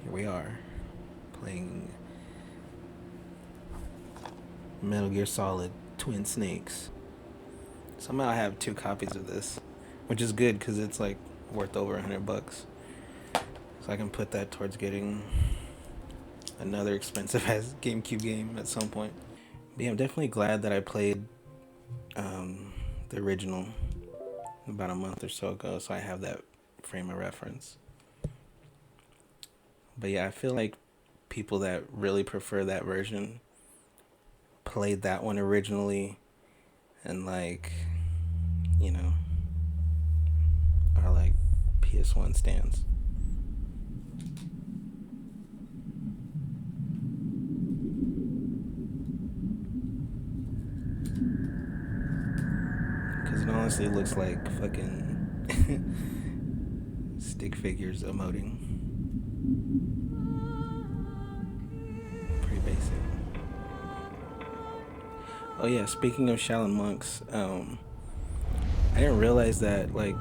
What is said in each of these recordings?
Here we are, playing Metal Gear Solid Twin Snakes. Somehow I have 2 copies of this, which is good because it's like worth over $100. So I can put that towards getting another expensive ass GameCube game at some point. But yeah, I'm definitely glad that I played the original about a month or so ago, so I have that frame of reference. But yeah, I feel like people that really prefer that version played that one originally and like, you know, are like PS1 stands. Because it honestly looks like fucking stick figures emoting. Pretty basic. Oh yeah, speaking of Shaolin monks, I didn't realize that like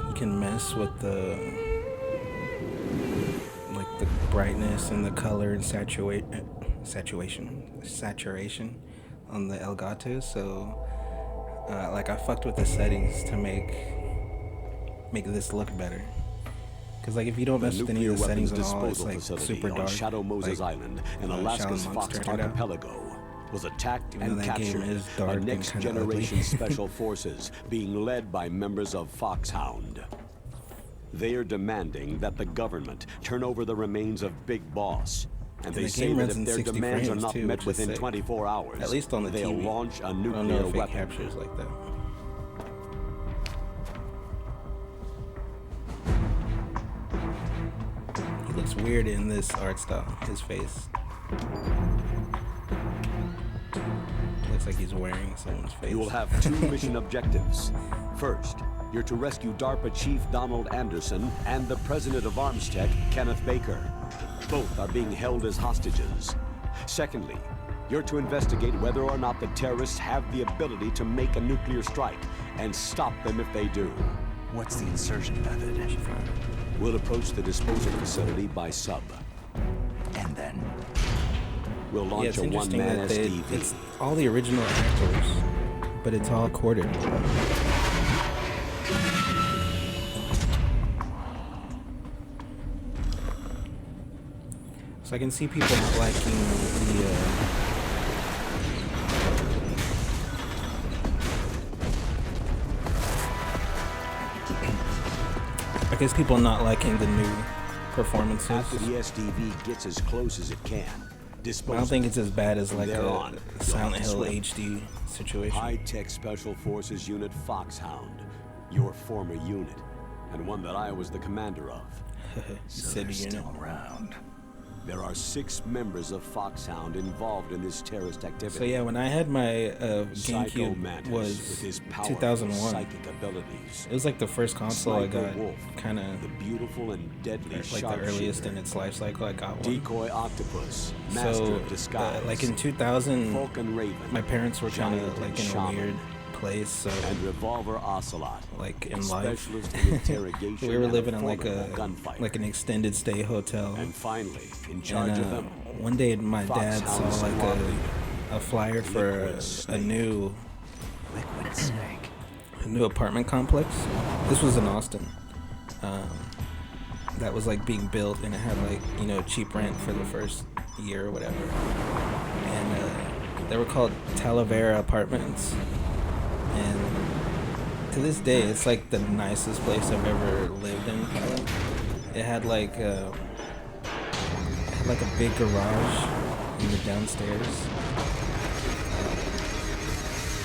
you can mess with the brightness and the color and saturation on the Elgato. So like I fucked with the settings to make this look better. Because like if you don't mess with any of the settings at all, it's like super dark. Shadow Moses Island in Alaska's Fox Archipelago was attacked and captured by next-generation special forces being led by members of Foxhound. They are demanding that the government turn over the remains of Big Boss, and they say that if their demands are not met within 24 hours, at least on the they'll TV. launch a I don't know nuclear if it weapon. captures like that. He looks weird in this art style. His face looks like he's wearing someone's face. You will have 2 mission objectives. First, you're to rescue DARPA Chief Donald Anderson and the President of Armstech, Kenneth Baker. Both are being held as hostages. Secondly, you're to investigate whether or not the terrorists have the ability to make a nuclear strike and stop them if they do. What's the insertion method? We'll approach the disposal facility by sub. And then? We'll Yeah, launch it's a interesting one-man that SDV. it's all the original actors, but it's all recorded. So I can see people not liking the I guess people not liking the new performances. After the SDV gets as close as it can, I don't think it's as bad as like Thereon, a Silent Hill swim. HD situation. High-tech Special Forces Unit Foxhound, your former unit, and one that I was the commander of. So City they're unit. still around. There are 6 members of Foxhound involved in this terrorist activity. So yeah, when I had my Psycho GameCube Mantis was with his powerful 2001. psychic abilities. It was like the first console I Sniper got, Wolf, kind of the beautiful and deadly like the sharpshooter. earliest in its life cycle. I got one. Decoy Octopus, Master So of Disguise, like in 2000, Vulcan Raven, my parents were kind Giant of like in Shaman, a weird place. So and Revolver Ocelot, like in life, specialist in interrogation. we were and living a in like a formidable gunfighter. like an extended stay hotel. And finally, in charge And of them, one day my dad saw Foxhound like squad leader, a flyer for Liquid a Snake. new Liquid Snake. apartment complex. This was in Austin. That was like being built, and it had like, you know, cheap rent for the first year or whatever. And they were called Talavera Apartments. And to this day, it's like the nicest place I've ever lived in. It had like a big garage in the downstairs,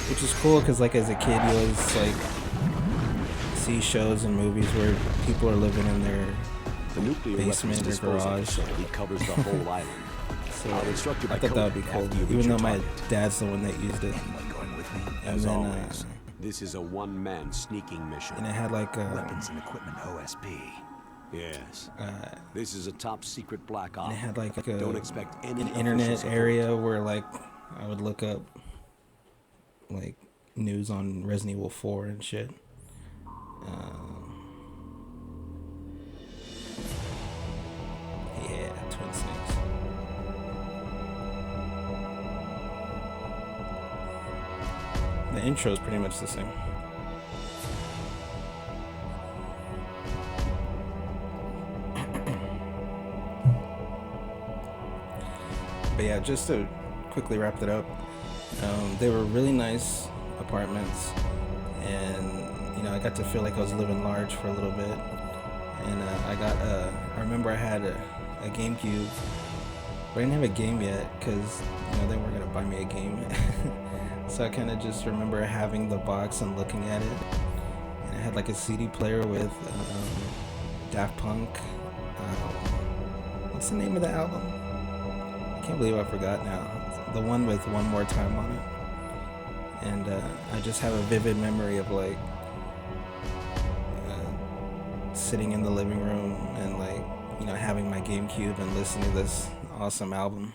which is cool because like as a kid you always like see shows and movies where people are living in their the nuclear basement weapons or disposal garage. facility covers the whole island. So I'll instruct you I by thought that would be code cool, after you reach even though your my target. dad's the one that used it. Anyone going with me? And As then always, this is a one-man sneaking mission. and it had like Weapons and equipment OSP. Yes. This is a top-secret black ops. and it had like Don't expect any an official internet support. area where like I would look up like news on Resident Evil 4 and shit. Yeah. Twin Snakes. The intro is pretty much the same. But yeah, just to quickly wrap it up, they were really nice apartments, and you know, I got to feel like I was living large for a little bit. And I remember I had a Gamecube, but I didn't have a game yet because you know they weren't gonna buy me a game. So I kind of just remember having the box and looking at it, and I had like a CD player with Daft Punk. What's the name of the album? I can't believe I forgot now. The one with One More Time on it. And I just have a vivid memory of like sitting in the living room and like, you know, having my GameCube and listening to this awesome album.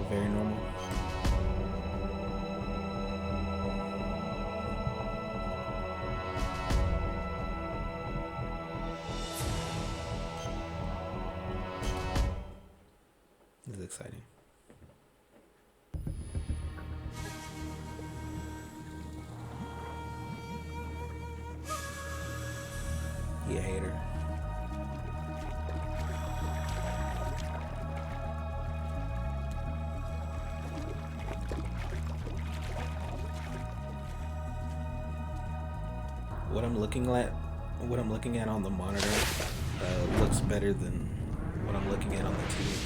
Very normal. This is exciting. You hater. What I'm looking at on the monitor looks better than what I'm looking at on the TV.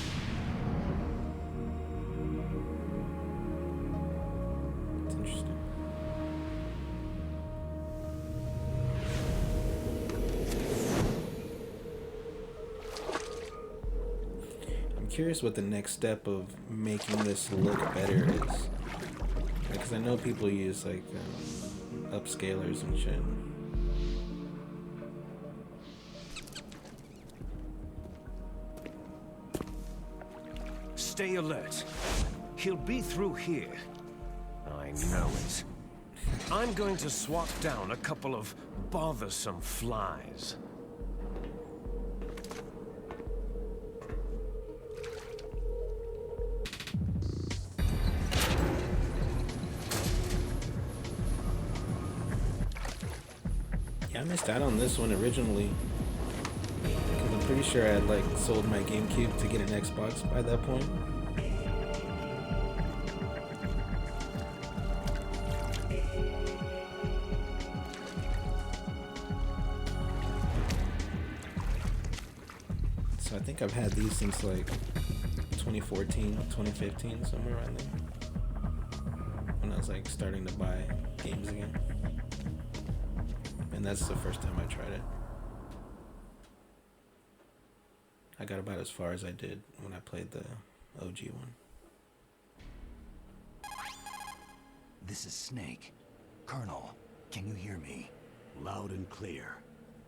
It's interesting. I'm curious what the next step of making this look better is. Because I know people use like upscalers and shit. Stay alert. He'll be through here. I know it. I'm going to swat down a couple of bothersome flies. Yeah, I missed out on this one originally. Because I'm pretty sure I had like sold my GameCube to get an Xbox by that point. So I think I've had these since like 2014, 2015, somewhere around there. When I was like starting to buy games again. And that's the first time I tried it. I got about as far as I did when I played the OG one. This is Snake. Colonel, can you hear me? Loud and clear.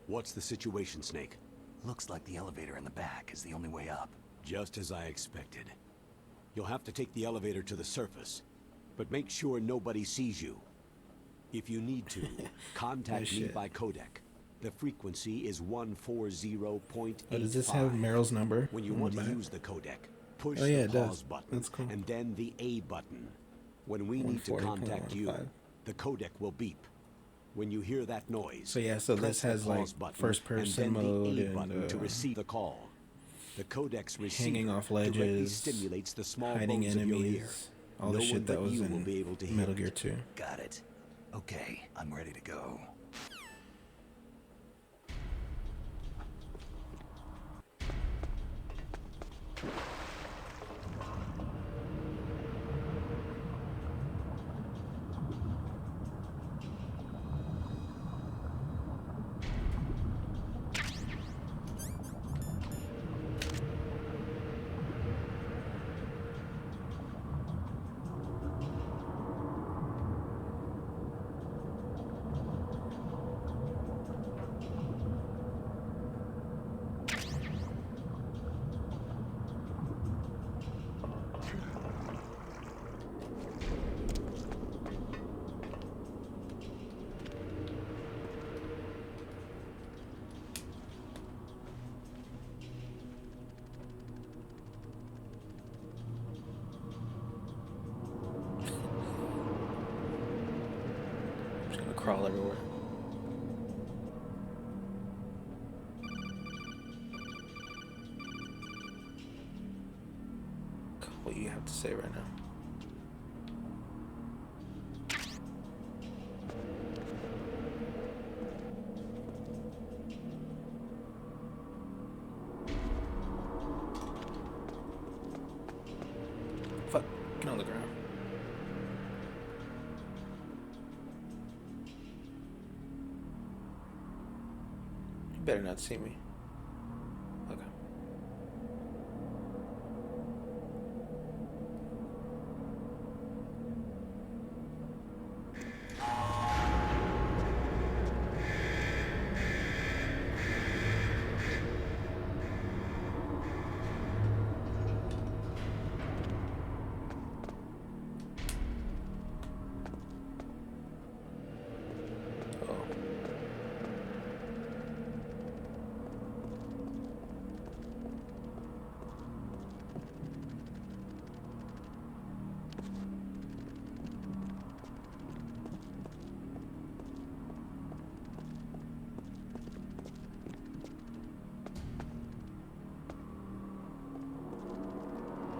What's the situation, Snake? Looks like the elevator in the back is the only way up. Just as I expected. You'll have to take the elevator to the surface, but make sure nobody sees you. If you need to, contact me by codec. The frequency is 140.85. Oh, does this have Meryl's number? When you want to use the codec, push the pause button. That's cool. And then the A button. When we need to contact you, the codec will beep. When you hear that noise, so yeah, so this has like first person mode and to receive the call. The codec's receiver hanging off ledges, stimulates the small hiding bones of your ear. enemies, all the shit that was in Metal Gear 2. Got it. Okay, I'm ready to go. crawl everywhere. What do you have to say right now? Fuck, get on the ground. You better not see me. Okay.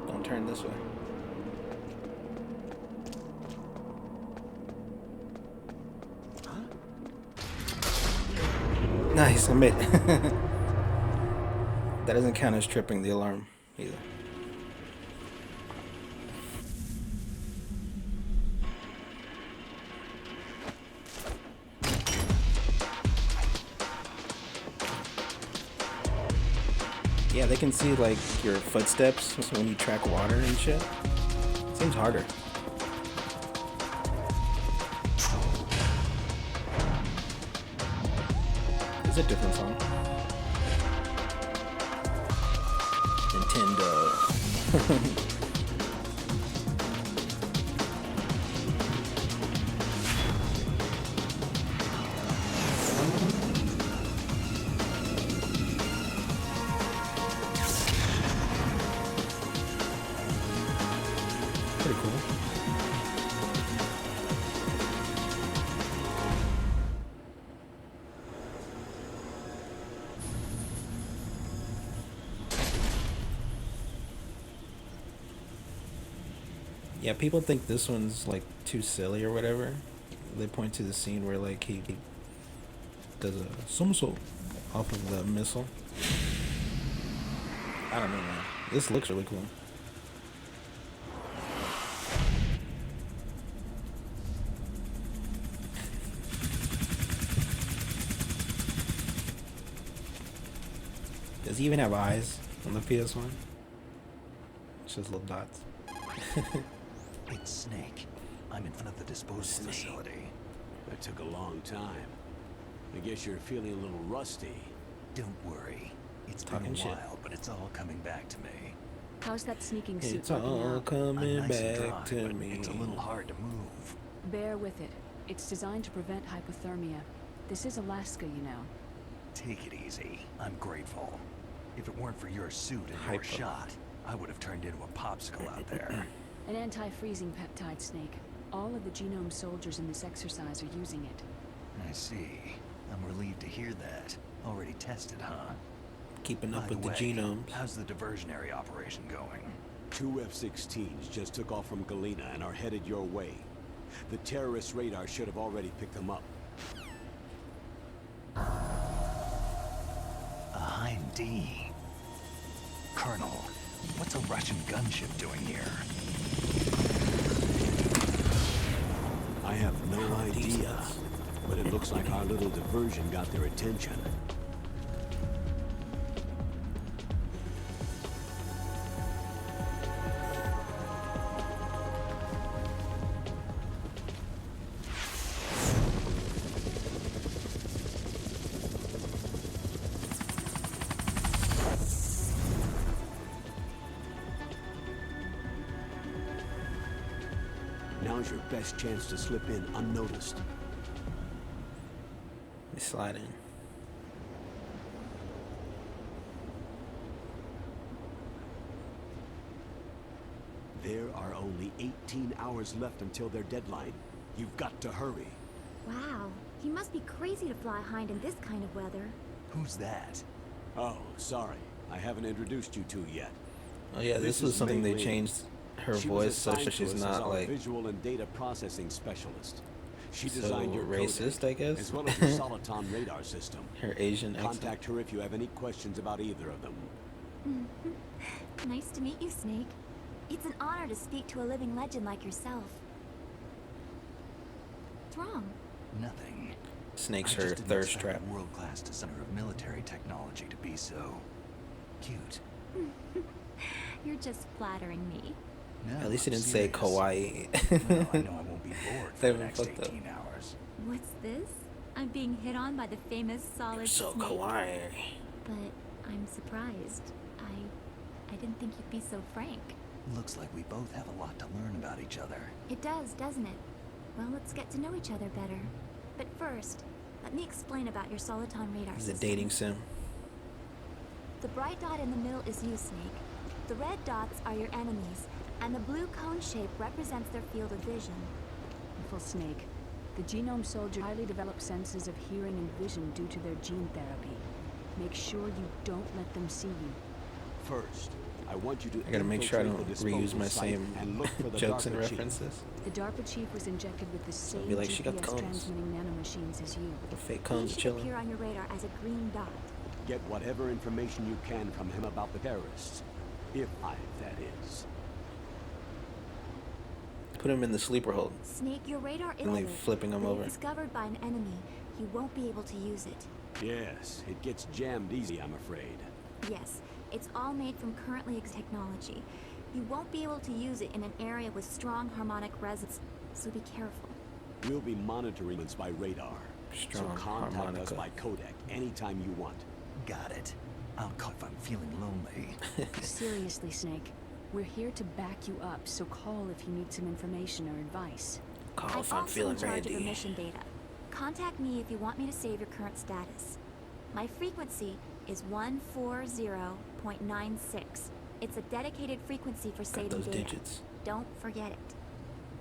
Don't turn this way. Nice, I made it. That doesn't count as tripping the alarm either. Yeah, they can see like your footsteps when you track water and shit. Seems harder. It's a different song. Nintendo. Pretty cool. Yeah, people think this one's like too silly or whatever. They point to the scene where like he does a somersault off of the missile. I don't know, man. This looks really cool. Does he even have eyes on the PS1? It's just little dots. It's Snake. I'm in front of the disposal facility. That took a long time. I guess you're feeling a little rusty. Don't worry. It's been a while, but it's all coming back to me. How's that sneaking suit It's all coming I'm nice and back dry, to but me. it's a little hard to move. Bear with it. It's designed to prevent hypothermia. This is Alaska, you know. Take it easy. I'm grateful. If it weren't for your suit and your shot, I would have turned into a popsicle out there. An anti-freezing peptide, Snake. All of the genome soldiers in this exercise are using it. I see. I'm relieved to hear that. Already tested, huh? Keeping up By with the way, genomes. How's the diversionary operation going? 2 F-16s just took off from Galena and are headed your way. The terrorist radar should have already picked them up. A Hind D. Colonel, what's a Russian gunship doing here? I have no idea, but it looks like our little diversion got their attention. Now's your best chance to slip in unnoticed. We slide in. There are only 18 hours left until their deadline. You've got to hurry. Wow, he must be crazy to fly hind in this kind of weather. Who's that? Oh, sorry. I haven't introduced you two yet. Oh yeah, this was something they changed her voice so she's not like visual and data processing specialist. She so designed your racist, codec, I guess. as well as your Soliton radar system. Her Asian Contact her if you have any questions about either of them. Nice to meet you, Snake. It's an honor to speak to a living legend like yourself. What's wrong? Nothing. Snake's I her just didn't thirst expect trap. a world-class designer of military technology to be so cute. You're just flattering me. No, At least he I'm didn't say serious. kawaii. Well, I know I won't be bored for They the next fucked up. 18 hours. What's this? I'm being hit on by the famous Solid So Snake. kawaii. But I'm surprised. I didn't think you'd be so frank. Looks like we both have a lot to learn about each other. It does, doesn't it? Well, let's get to know each other better. But first, let me explain about your Soliton radar It's a system. dating sim. The bright dot in the middle is you, Snake. The red dots are your enemies, and the blue cone shape represents their field of vision. Full Snake. The genome soldier highly developed senses of hearing and vision due to their gene therapy. Make sure you don't let them see you. First, I want you to I gotta make sure I don't infiltrate the reuse disposal my site same and look for the jokes and DARPA chief. references. The DARPA chief was injected with the same be like, she got GPS cones. transmitting nanomachines as you. The fake He cones should chilling. appear on your radar as a green dot. Get whatever information you can from him about the terrorists. If that is. Put him in the sleeper hold. Snake, your radar is And like private, flipping them but over. if discovered by an enemy, you won't be able to use it. Yes, it gets jammed easy, I'm afraid. Yes, it's all made from currently existing technology. You won't be able to use it in an area with strong harmonic resonance, so be careful. We'll be monitoring us by radar. Strong so contact harmonica. us by codec anytime you want. Got it. I'll call if I'm feeling lonely. Seriously, Snake. We're here to back you up, so call if you need some information or advice. Call if I'm I'm also feeling in charge of ready. the mission data. Contact me if you want me to save your current status. My frequency is 140.96. It's a dedicated frequency for Got saving those data. digits. Don't forget it.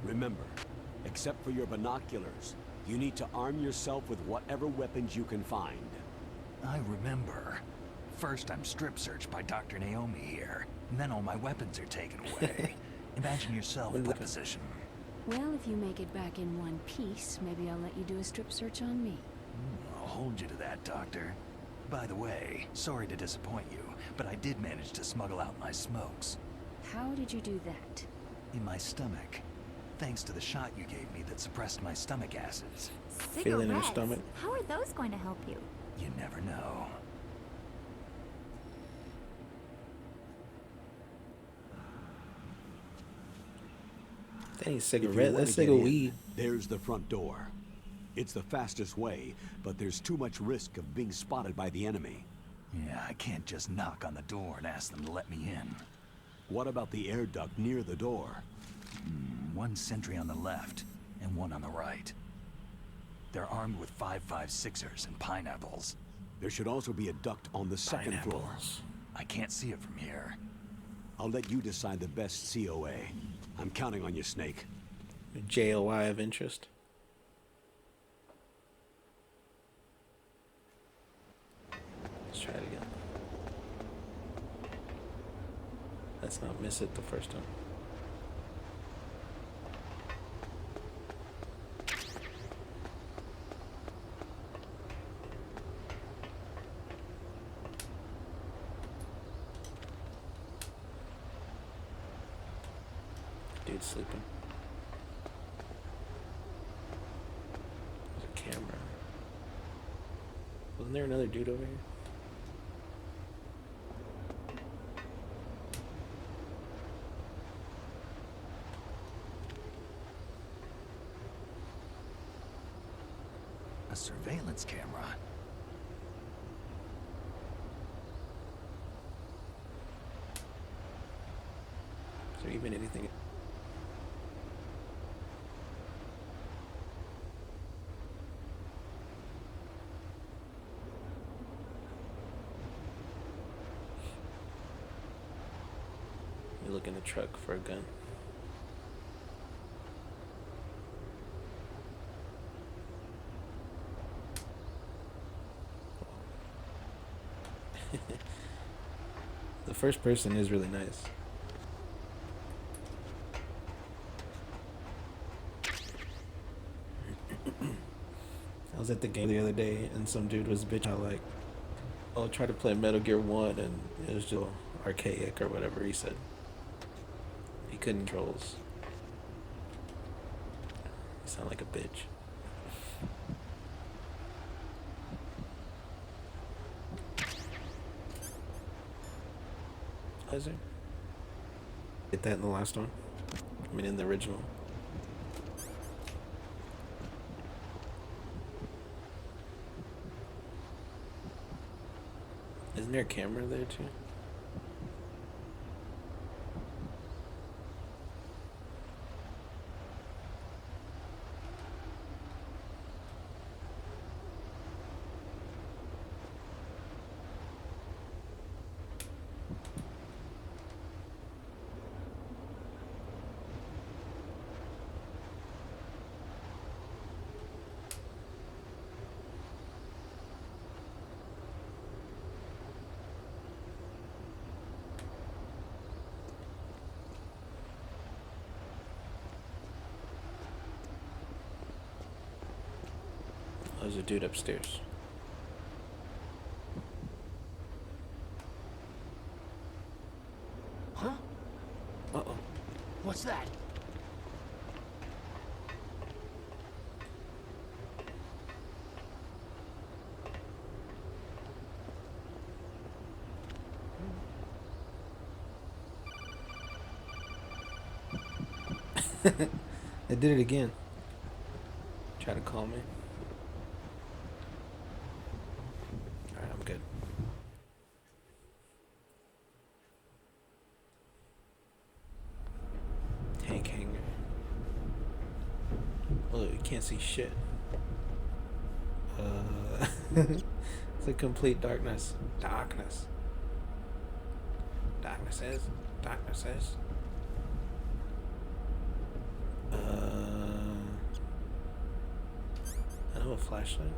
Remember, except for your binoculars, you need to arm yourself with whatever weapons you can find. I remember. First, I'm strip searched by Dr. Naomi here, and then all my weapons are taken away. Imagine yourself in that position. Well, if you make it back in one piece, maybe I'll let you do a strip search on me. I'll hold you to that, Doctor. By the way, sorry to disappoint you, but I did manage to smuggle out my smokes. How did you do that? In my stomach. Thanks to the shot you gave me that suppressed my stomach acids. Feeling in your Cigarettes? stomach? How are those going to help you? You never know. That ain't If you cigarette. wanna That's get nigga in, weed. There's the front door. It's the fastest way, but there's too much risk of being spotted by the enemy. Yeah, I can't just knock on the door and ask them to let me in. What about the air duct near the door? One sentry on the left, and one on the right. They're armed with 5.56ers and pineapples. There should also be a duct on the second floor. Pineapples. I can't see it from here. I'll let you decide the best COA. I'm counting on you, Snake. JOI of interest. Let's try it again. Let's not miss it the first time. Dude's sleeping. There's a camera. Wasn't there another dude over here? A surveillance camera. Is there even anything? You look in the truck for a gun. The first person is really nice. I was at the game the other day and some dude was bitching out like, "Oh, try to play Metal Gear 1 and it was just archaic," or whatever he said. He couldn't controls. You sound like a bitch. Is there? Get that in the last one? I mean, in the original. Isn't there a camera there too? There's a dude upstairs. Huh? Uh-oh. What's that? It did it again. Try to call me. Alright, I'm good. Tank hanger. Oh, you can't see shit. It's a complete darkness. Darkness. Darknesses. Darknesses. I know a flashlight.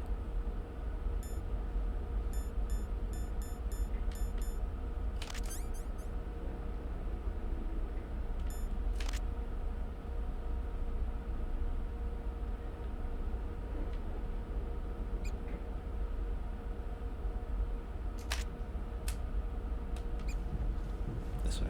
This way.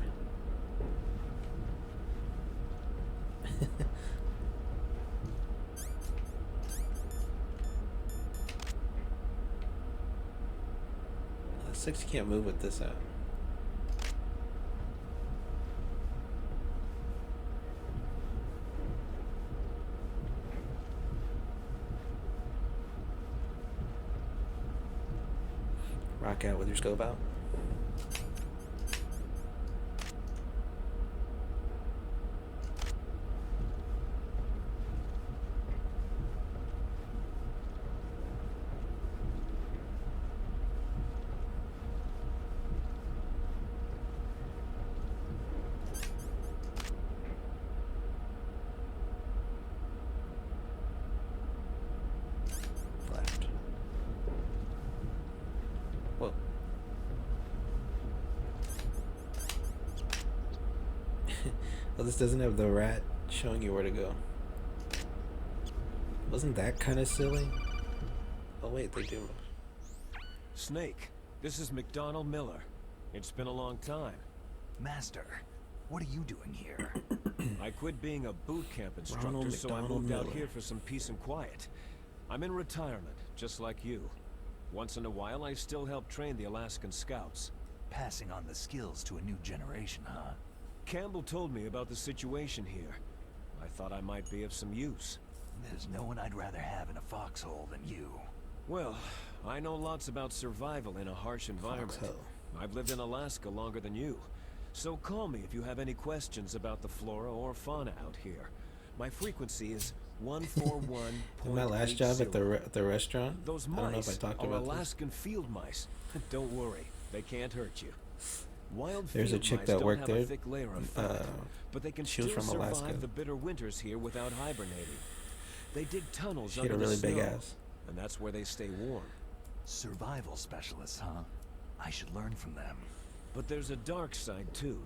Six can't move with this out. Rock out with your scope out. Whoa. Well, this doesn't have the rat showing you where to go. Wasn't that kind of silly? Oh wait, they do. Snake, this is McDonald Miller. It's been a long time. Master, what are you doing here? I quit being a boot camp instructor, Ronald so I McDonald moved out Miller. here for some peace and quiet. I'm in retirement, just like you. Once in a while, I still help train the Alaskan Scouts. Passing on the skills to a new generation, huh? Campbell told me about the situation here. I thought I might be of some use. There's no one I'd rather have in a foxhole than you. Well, I know lots about survival in a harsh environment. Foxhole. I've lived in Alaska longer than you. So call me if you have any questions about the flora or fauna out here. My frequency is 141.80. In my last job at the restaurant, Those I don't know if I mice talked are about this. Alaskan field mice. Don't worry, they can't hurt you. Wild There's a field chick mice that don't worked have a there, thick layer of fat, but they can she was still from survive Alaska. the bitter winters here without hibernating. They dig tunnels She had under a really the big snow, ass. and that's where they stay warm. Survival specialists, huh? I should learn from them. But there's a dark side too.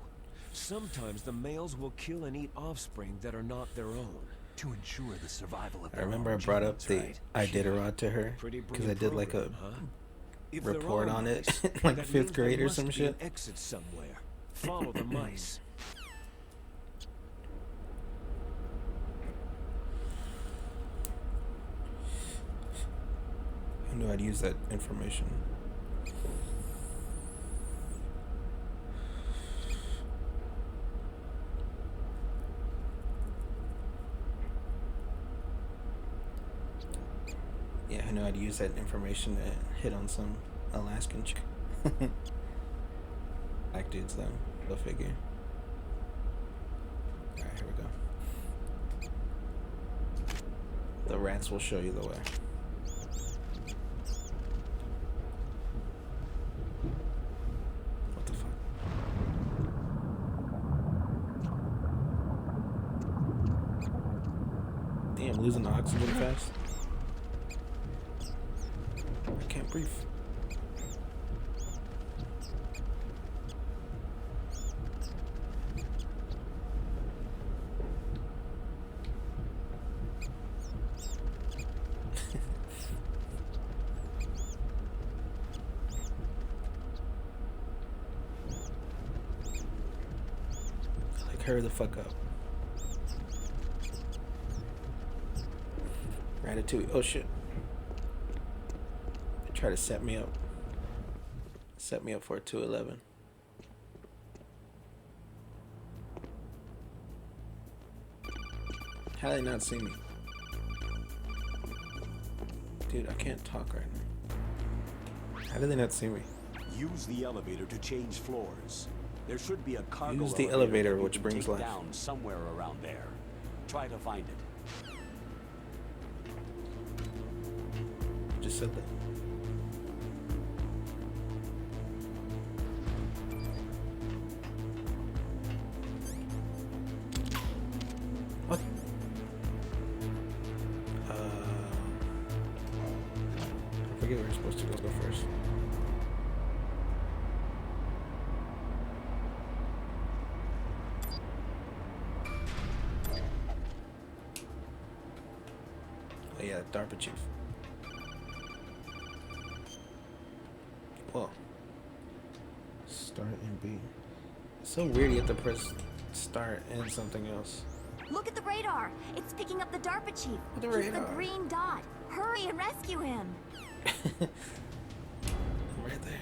Sometimes the males will kill and eat offspring that are not their own. To ensure the survival of I remember I brought up the Iditarod to her because I did like a report on it, like 5th grade or some shit. Exit somewhere. Follow the mice. I knew I'd use that information. Yeah, I know I'd use that information to hit on some Alaskan chick. Black dudes, though. Go figure. Alright, here we go. The rats will show you the way. What the fuck? Damn, losing the oxygen fast. I can't breathe. Like, hurry the fuck up. Ratatouille. Oh shit. Try to set me up. Set me up for a 211. How do they not see me? Dude, I can't talk right now. How do they not see me? Use the elevator to change floors. There should be a cargo Use the elevator, that which you can brings take life. down somewhere around there. Try to find it. Just said that. What? I forget where we're supposed to go first. Oh yeah, DARPA chief. Whoa. Start and B. It's so weird you have to press start and something else. Look at the radar. It's picking up the DARPA chief. The He's the radar. green dot. Hurry and rescue him. I'm right there.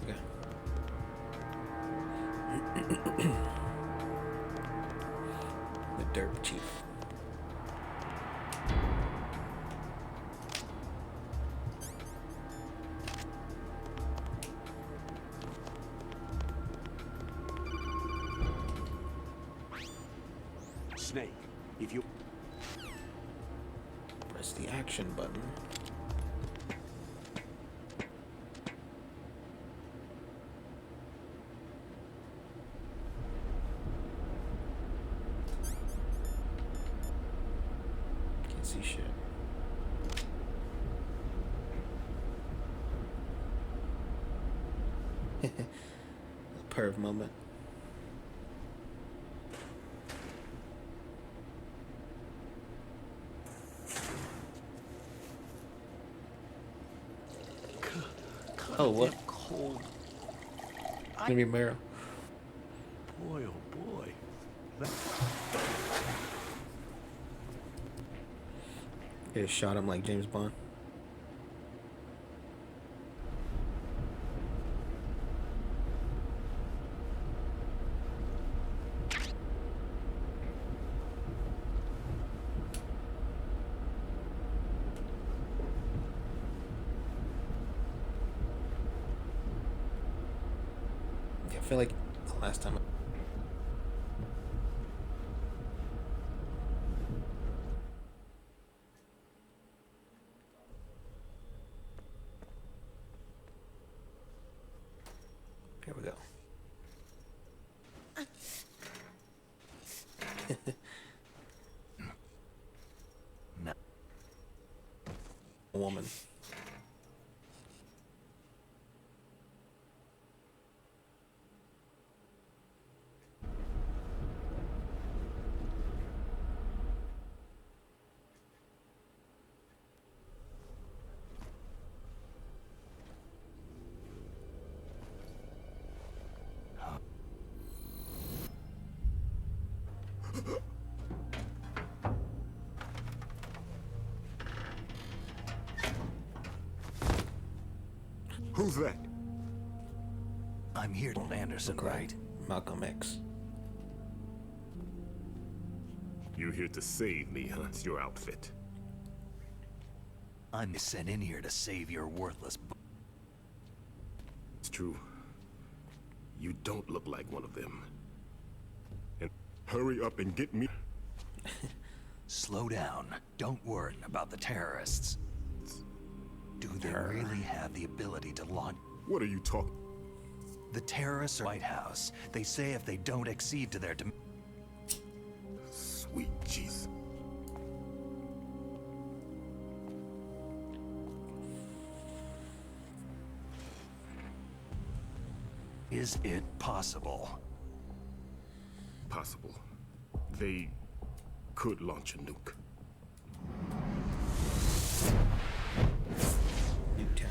Okay. The derp chief. Snake, if you Press the action button. Can't see shit. Perv moment. Oh, what? Cold. Give me marrow. Boy, oh boy. They just shot him like James Bond. Yeah, I feel like the last time. Here we go. No. A woman. Who's that? I'm here to Anderson, right? Malcolm X. You're here to save me, huh? It's your outfit. I'm sent in here to save your worthless It's true. You don't look like one of them. And hurry up and get me. Slow down. Don't worry about the terrorists. Do they really have the ability to launch? What are you talking? The terrorists are White House. They say if they don't accede to their Sweet Jesus. Is it possible? Possible. They could launch a nuke. Newtown.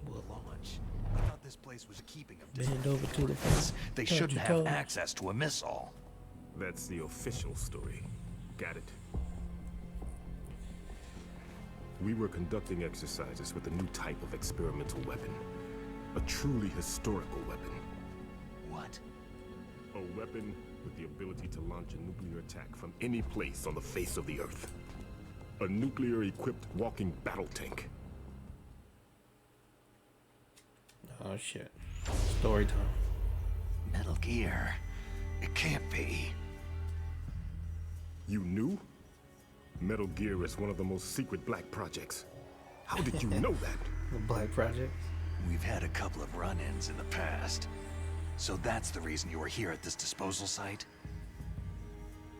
Will launch. I thought this place was a keeping of Bend over to the dissidents. They touch shouldn't your have toes. access to a missile. That's the official story. Got it. We were conducting exercises with a new type of experimental weapon. A truly historical weapon. What? A weapon with the ability to launch a nuclear attack from any place on the face of the Earth. A nuclear-equipped walking battle tank. Oh shit. Story time. Metal Gear. It can't be. You knew? Metal Gear is one of the most secret black projects. How did you know that? The Black Project. We've had a couple of run-ins in the past. So that's the reason you were here at this disposal site?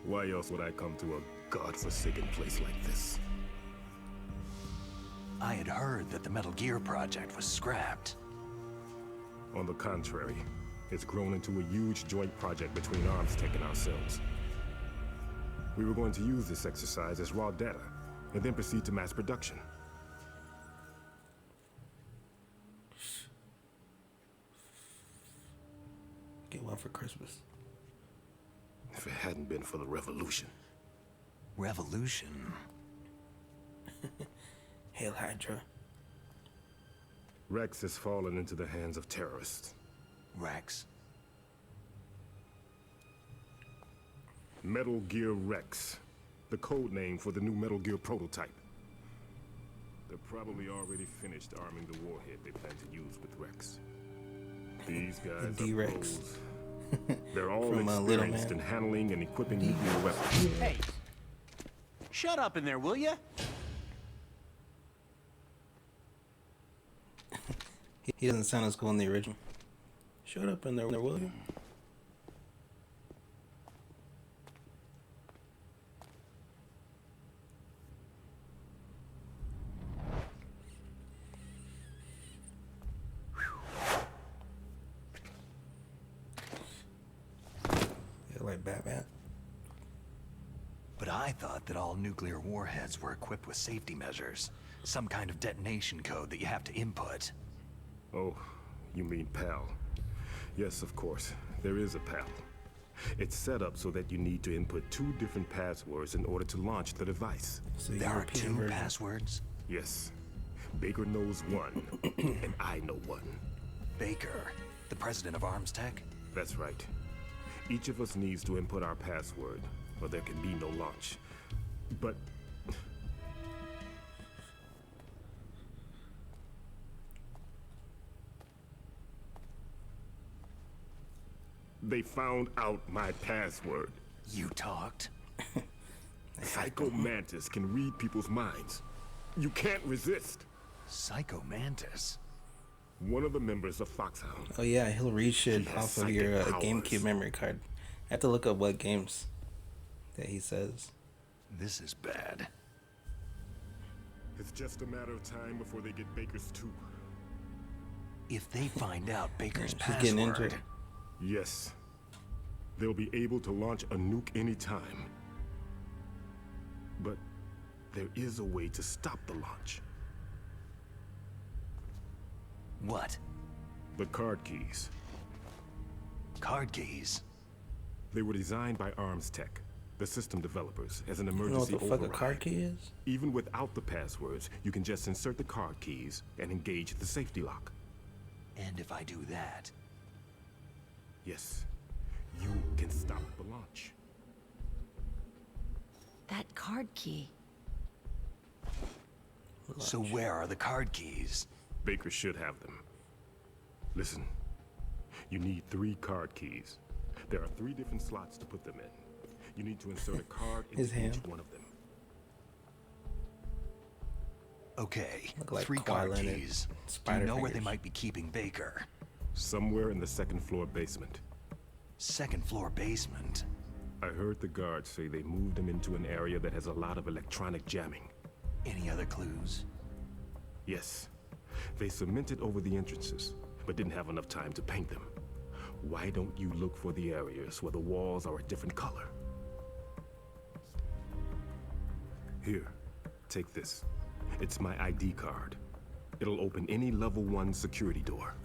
Why else would I come to a godforsaken place like this? I had heard that the Metal Gear project was scrapped. On the contrary, it's grown into a huge joint project between ArmsTech and ourselves. We were going to use this exercise as raw data, and then proceed to mass production. Get one for Christmas. If it hadn't been for the revolution. Revolution? Hail Hydra. Rex has fallen into the hands of terrorists. Rex? Metal Gear Rex, the code name for the new Metal Gear prototype. They're probably already finished arming the warhead they plan to use with Rex. These guys The are D-Rex. pros. They're all From, Little experienced Man. in handling and equipping nuclear weapons. Hey, shut up in there, will ya? He doesn't sound as cool in the original. Shut up in there, will you? Yeah, like Batman. But I thought that all nuclear warheads were equipped with safety measures. Some kind of detonation code that you have to input. Oh, you mean PAL. Yes, of course. There is a PAL. It's set up so that you need to input 2 different passwords in order to launch the device. So There are European 2 version. passwords? Yes. Baker knows one, and I know one. Baker, the president of ArmsTech? That's right. Each of us needs to input our password, or there can be no launch. But they found out my password. You talked? Psycho Mantis can read people's minds. You can't resist. Psycho Mantis? One of the members of Foxhound. Oh yeah, he'll read shit He has off of your psychic powers. GameCube memory card. I have to look up what games that he says. This is bad. It's just a matter of time before they get Baker's too. If they find out Baker's She's password... getting into it. Yes. They'll be able to launch a nuke anytime. But there is a way to stop the launch. What? The card keys. Card keys? They were designed by ArmsTech. The system developers as an You know what emergency the fuck override. a card key is? Even without the passwords, you can just insert the card keys and engage the safety lock. And if I do that, Yes, you can stop the launch. That card key. so where are the card keys? Baker should have them. Listen, you need 3 card keys. There are 3 different slots to put them in. You need to insert a card His into each hand. one of them. Okay, Look like 3 card Twilight and keys. Do spider you know where they fingers. might be keeping Baker? Somewhere in the 2nd floor basement. Second floor basement. I heard the guards say they moved him into an area that has a lot of electronic jamming. Any other clues? Yes, they cemented over the entrances, but didn't have enough time to paint them. Why don't you look for the areas where the walls are a different color? Here, take this. It's my ID card. It'll open any level 1 security door.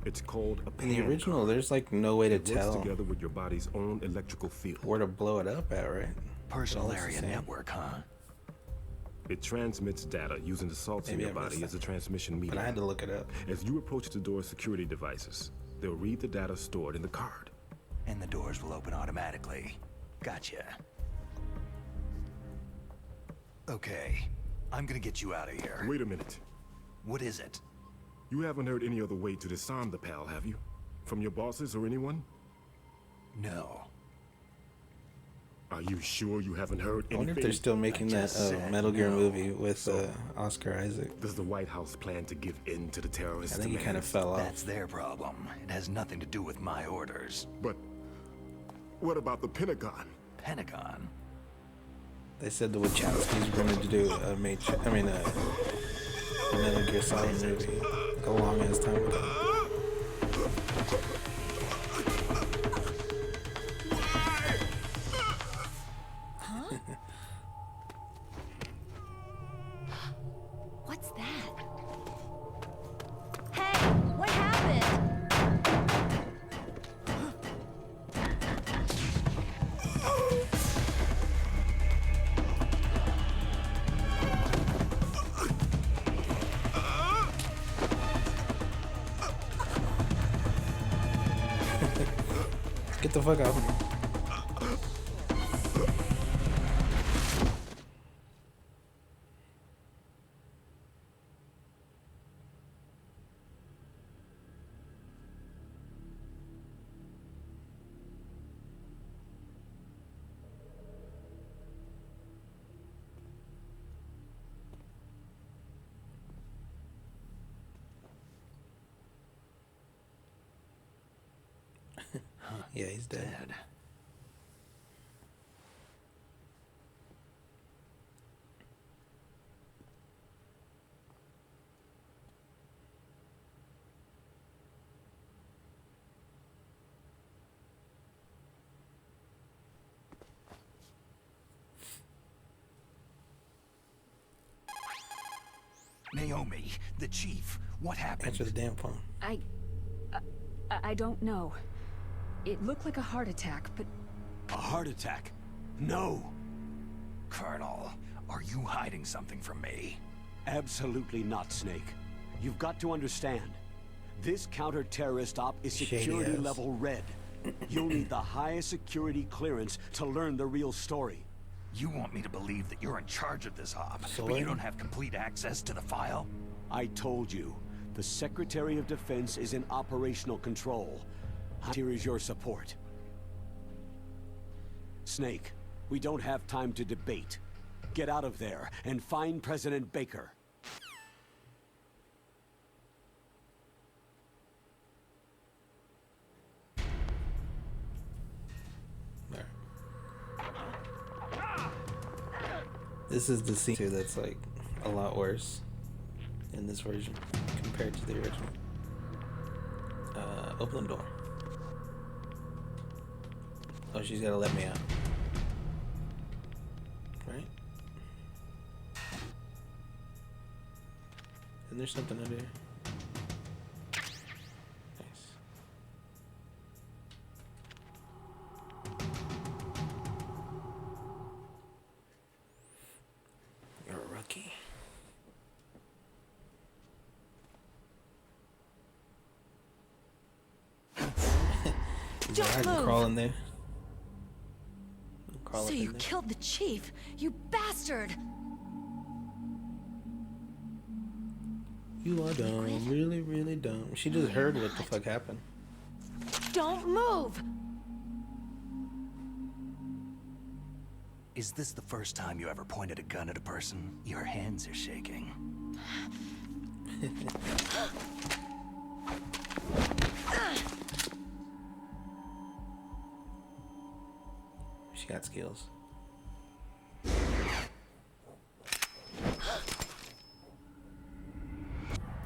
It's called a In the pan original, card. there's like no way to It works tell together with your body's own electrical field. where to blow it up at, right? Personal But all area the same. network, huh? It transmits data using the salts in Maybe your I missed body as a that. transmission But medium. I had to look it up. As you approach the door's security devices, they'll read the data stored in the card. And the doors will open automatically. Gotcha. Okay, I'm gonna get you out of here. Wait a minute. What is it? You haven't heard any other way to disarm the PAL, have you? From your bosses or anyone? No. Are you sure you haven't heard I anything? wonder if they're still making that just said Metal Gear no. movie with Oscar Isaac. Does the White House plan to give in to the I terrorists' think he kind of demands? fell off. That's their problem. It has nothing to do with my orders. But what about the Pentagon? Pentagon? They said the Wachowskis were going to do a Metal Gear Solid movie like a long ass time ago. What's that? Hey, what happened? Get the fuck out of here. Yeah, he's dead. Dead. Naomi, the chief, what happened? Answer the damn phone. I don't know. It looked like a heart attack, but A heart attack? No, Colonel, are you hiding something from me? absolutely not, Snake. You've got to understand. This counter-terrorist op is Shady security ass. level red. You'll need the highest security clearance to learn the real story. You want me to believe that you're in charge of this op, So but you what? don't have complete access to the file? I told you, the Secretary of Defense is in operational control. Here is your support. Snake, we don't have time to debate. Get out of there and find President Baker. There. This is the scene too that's like a lot worse in this version compared to the original. Open the door. Oh, she's gotta let me out. Right? Isn't there something under here? Nice. Yeah, I can crawl in there. So you killed the chief, you bastard! You are dumb, really, really dumb. She just heard what the fuck happened. Don't move! Is this the first time you ever pointed a gun at a person? Your hands are shaking. She got skills.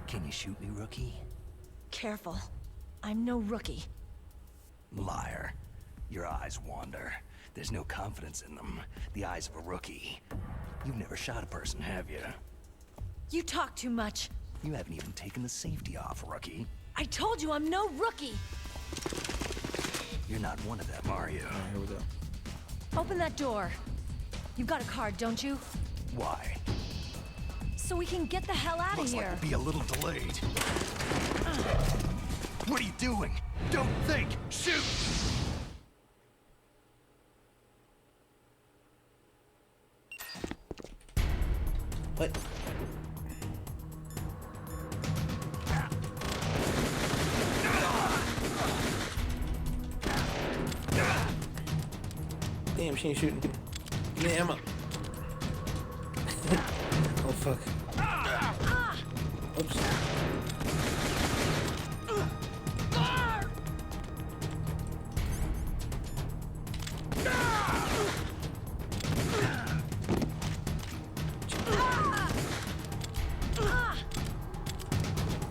Can you shoot me, rookie? Careful. I'm no rookie. Liar. Your eyes wander. There's no confidence in them. The eyes of a rookie. You've never shot a person, have you? You talk too much. You haven't even taken the safety off, rookie. I told you I'm no rookie! You're not one of them, are you? Alright, here we go. Open that door. You've got a card, don't you? Why? So we can get the hell out of Looks here. like we'll be a little delayed. What are you doing? Don't think! Shoot! What? Damn, she ain't shooting. Give me ammo. Oh fuck. Oops.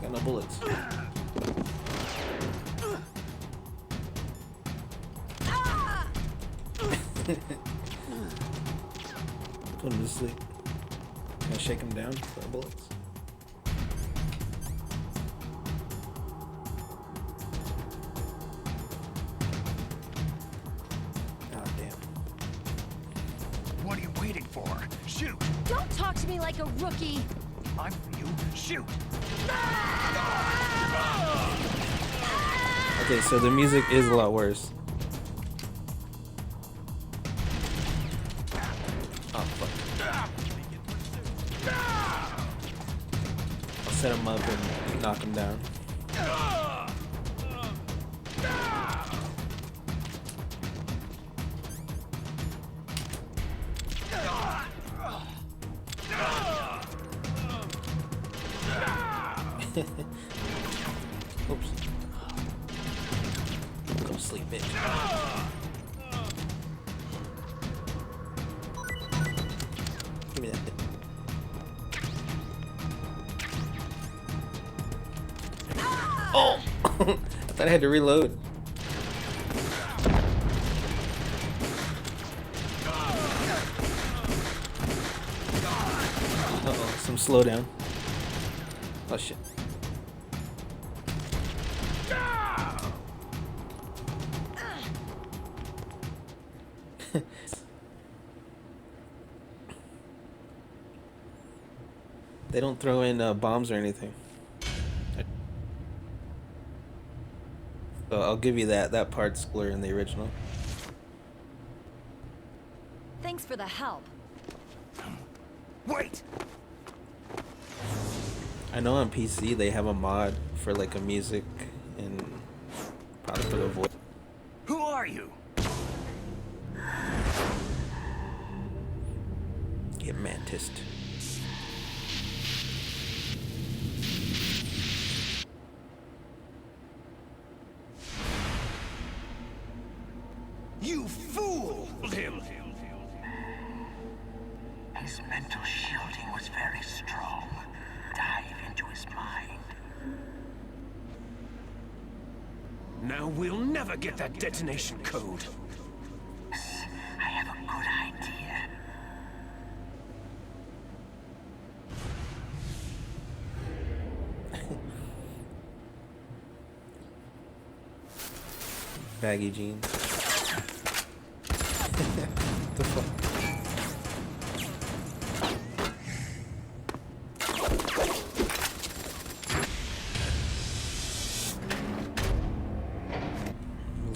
Got no bullets. Put him to sleep. Can I shake him down for the bullets? Oh damn. What are you waiting for? Shoot! Don't talk to me like a rookie! I'm for you. Shoot! Okay, so the music is a lot worse. Oh fuck. I'll set him up and knock him down. Oops. Go sleep, bitch. Give me that bit. Oh! I thought I had to reload. Uh-oh, some slowdown. Oh shit. They don't throw in bombs or anything. So I'll give you that. That part's clear in the original. Thanks for the help. Wait! I know on PC they have a mod for like a music and probably for the voice. Who are you? Get mantised. You fool! Him! His mental shielding was very strong. Dive into his mind. Now we'll never get that detonation code. I have a good idea. Baggy jeans. The fuck?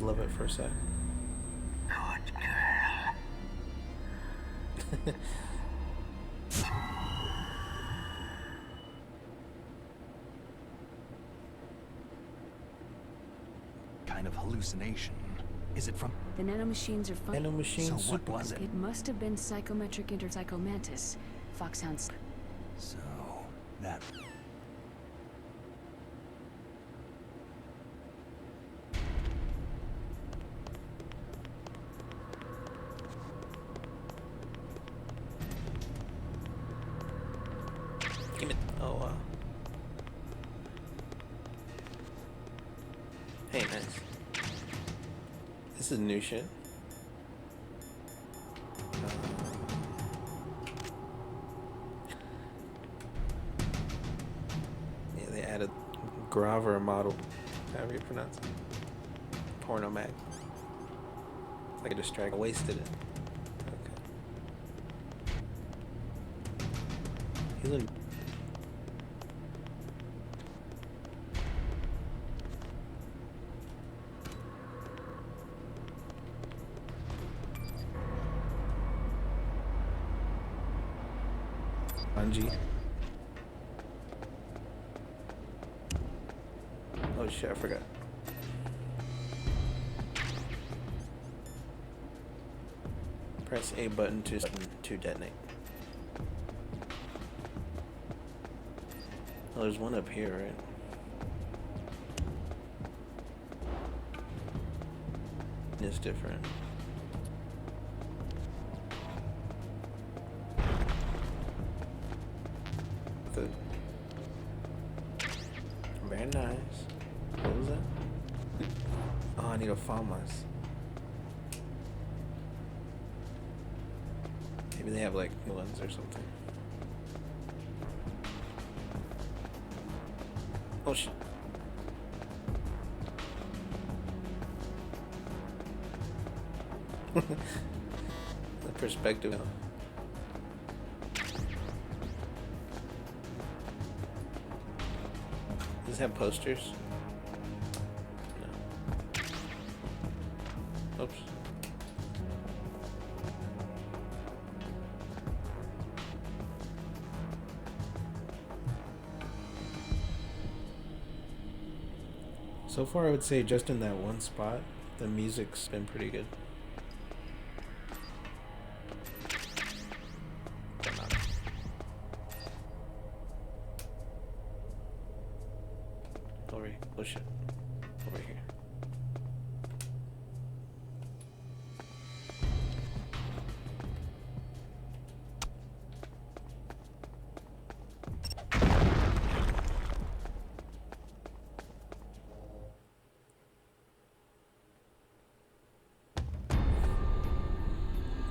love at first sight. Good girl. Kind of hallucination. Is it from... The nanomachines are fun. Nanomachine So what was it? It must have been psychometric interpsychomantis. Foxhounds. So, that... Give it. Oh, wow. Hey, nice. This is new shit. Yeah, they added Grover model, however you pronounce it. Porno mag. Like a distract. I wasted it. Okay. He's in. Bungie. Oh shit, I forgot. Press A button to detonate. Oh, there's one up here, right? It's different. Very nice. What was that? Oh, I need a FAMAS. Maybe they have like new ones or something. Oh shit. The perspective. Does it have posters? No. Oops. So far, I would say just in that one spot, the music's been pretty good. Oh shit. Over here.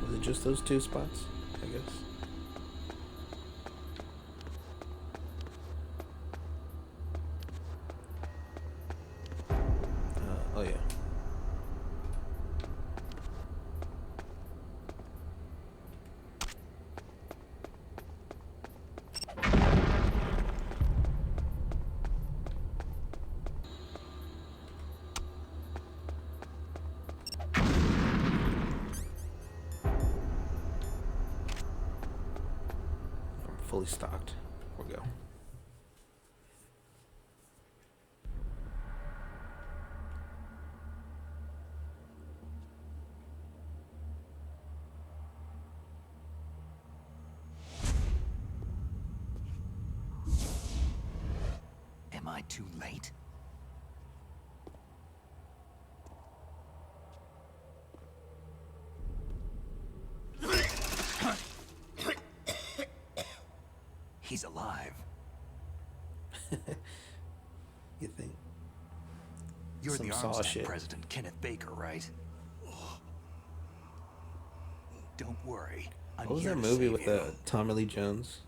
Was it just those two spots, I guess? Oh yeah. I'm fully stocked. We'll go. Am I too late? He's alive. You think? You're Some the Saw Armstead shit. president, Kenneth Baker, right? Don't worry. I'm What was here that to movie save with you. Tommy Lee Jones?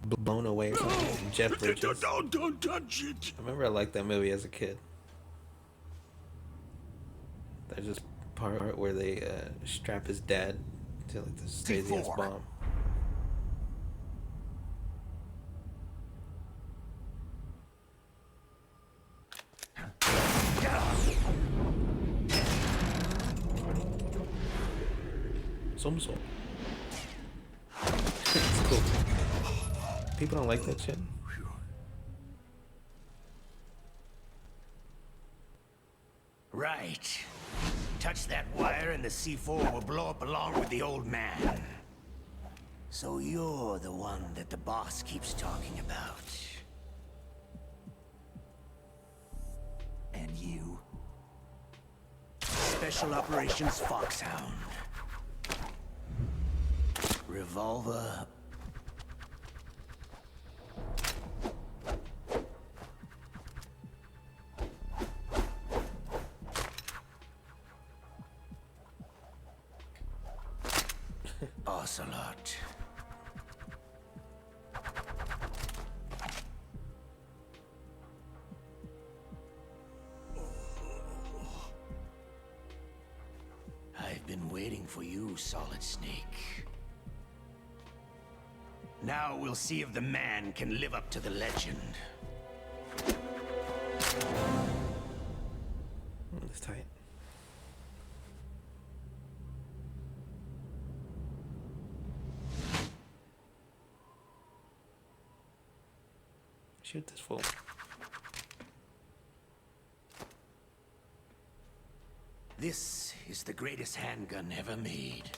Blown Away or something? Jeff Bridges. Don't touch it. I remember I liked that movie as a kid. There's this part where they strap his dad to like this crazy ass C4. bomb. It's cool. People don't like that shit. Right. Touch that wire and the C4 will blow up along with the old man. So you're the one that the boss keeps talking about. And you? Special Operations Foxhound. Revolver. Ocelot. I've been waiting for you, Solid Snake. Now we'll see if the man can live up to the legend. It's tight. Shoot this fool. This is the greatest handgun ever made.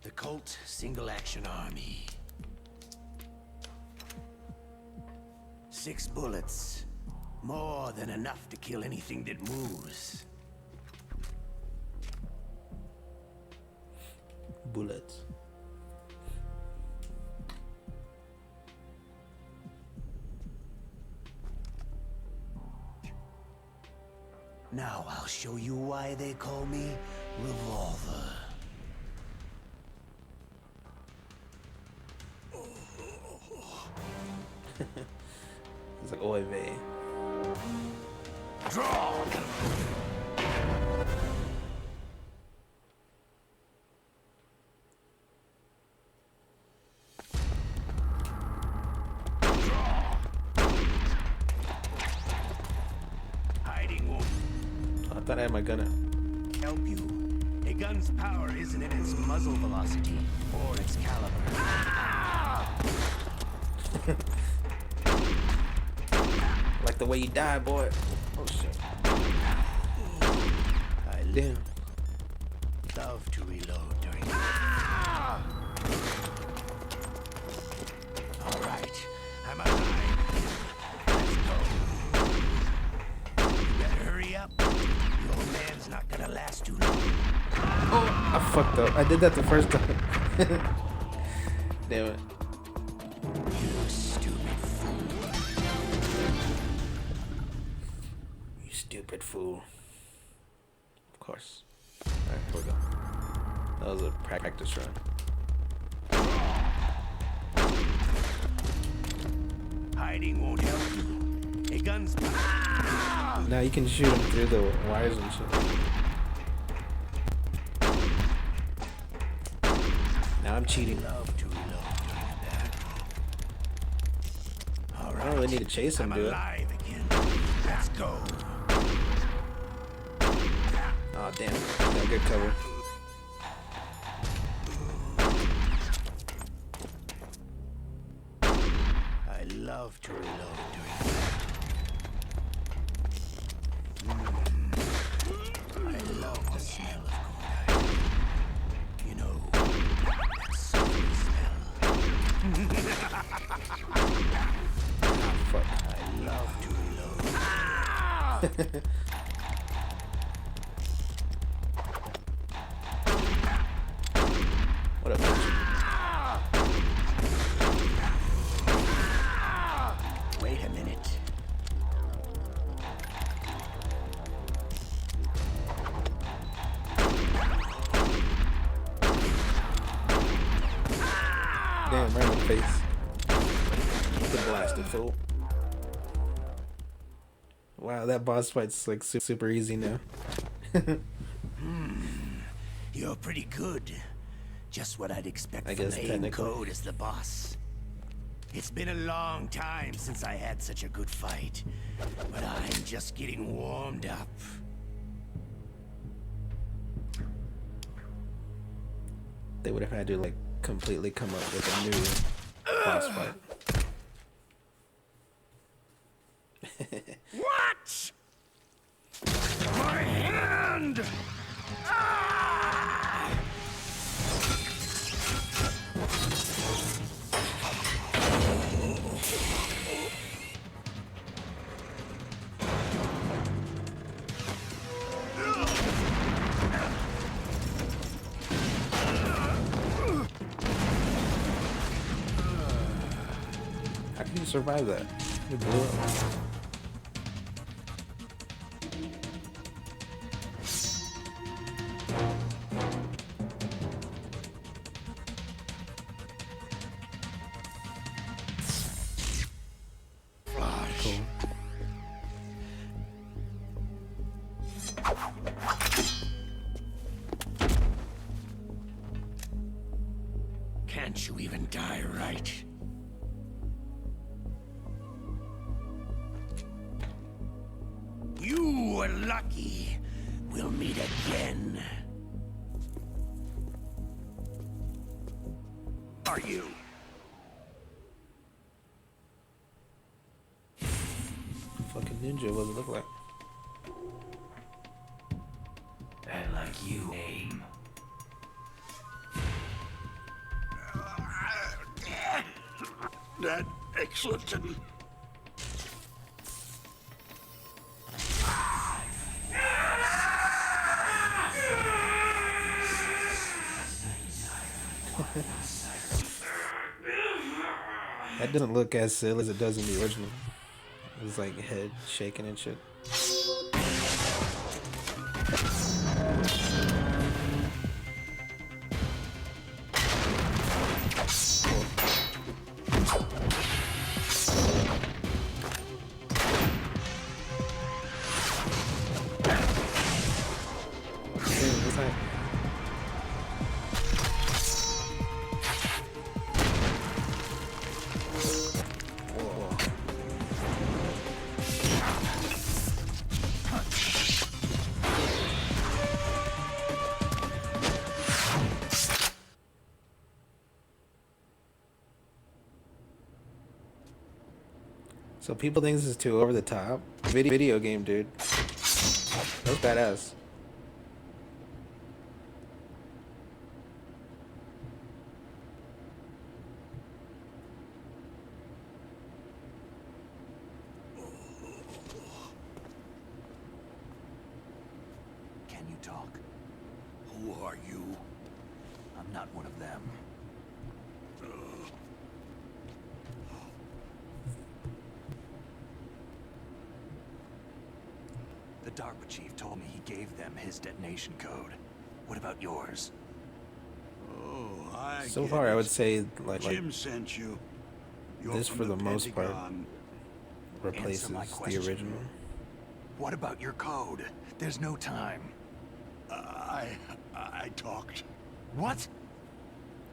The Colt Single Action Army. 6 bullets. More than enough to kill anything that moves. Bullets. Now I'll show you why they call me Revolver. It's like oy vey. Draw! I thought I had my gun out. Help you. A gun's power isn't in its muzzle velocity or its caliber. Like the way you die, boy. Oh shit. I Damn. love to reload during Alright, I'm alive. Let's go. You better hurry up. The old man's not gonna last too long. Oh, I fucked up. I did that the first time. Damn it. You stupid fool. You stupid fool. Of course. Alright, here we go. That was a practice run. Hiding won't help you. A gun's Now you can shoot him through the wires and shit. Now I'm cheating. Love to reload during that. All right. I don't really need to chase him, I'm dude. alive again. Let's go. Oh damn. Got good cover. I love to reload during that. I love the smell of cognac. You know, that sweet smell. Fuck. I love to reload. What up, bitch? Wait a minute. Damn, right in the face. The blasted fool. Wow, that boss fight's like super easy now. You're pretty good. Just what I'd expect I from guess the AIM technically. code as the boss. It's been a long time since I had such a good fight, but I'm just getting warmed up. They would have had to like completely come up with a new boss fight. What? My hand! Ah! How can you survive that? You blew up. Cool. Can't you even die right? You were lucky. We'll meet again. Are you? Fucking ninja, what does it look like? And like you aim. That excellent. That doesn't look as silly as it does in the original. It's like head shaking and shit. So people think this is too over the top. Video game, dude. That's badass. Can you talk? Who are you? I'm not one of them. The DARPA chief told me he gave them his detonation code. What about yours? Oh, I So get far, I it. would say like Jim sent you. You're this from for the most part Pentagon. replaces Answer my the question. original. What about your code? There's no time. I talked. What?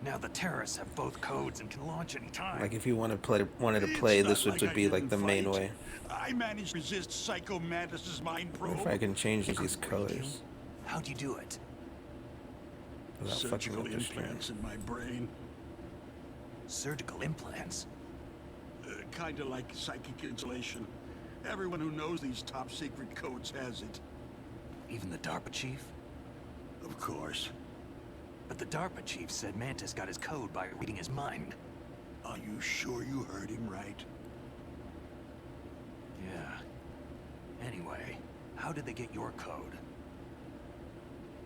Now the terrorists have both codes and can launch any time. Like if you wanted to play, this would be like the main way. I managed to resist Psycho Mantis's mind probe. If I can change these colors How'd you do it? without fucking Surgical with the stream. implants in my brain. Surgical implants? Kinda like psychic insulation. Everyone who knows these top secret codes has it. Even the DARPA chief? Of course. But the DARPA chief said Mantis got his code by reading his mind. Are you sure you heard him right? Yeah. Anyway, how did they get your code?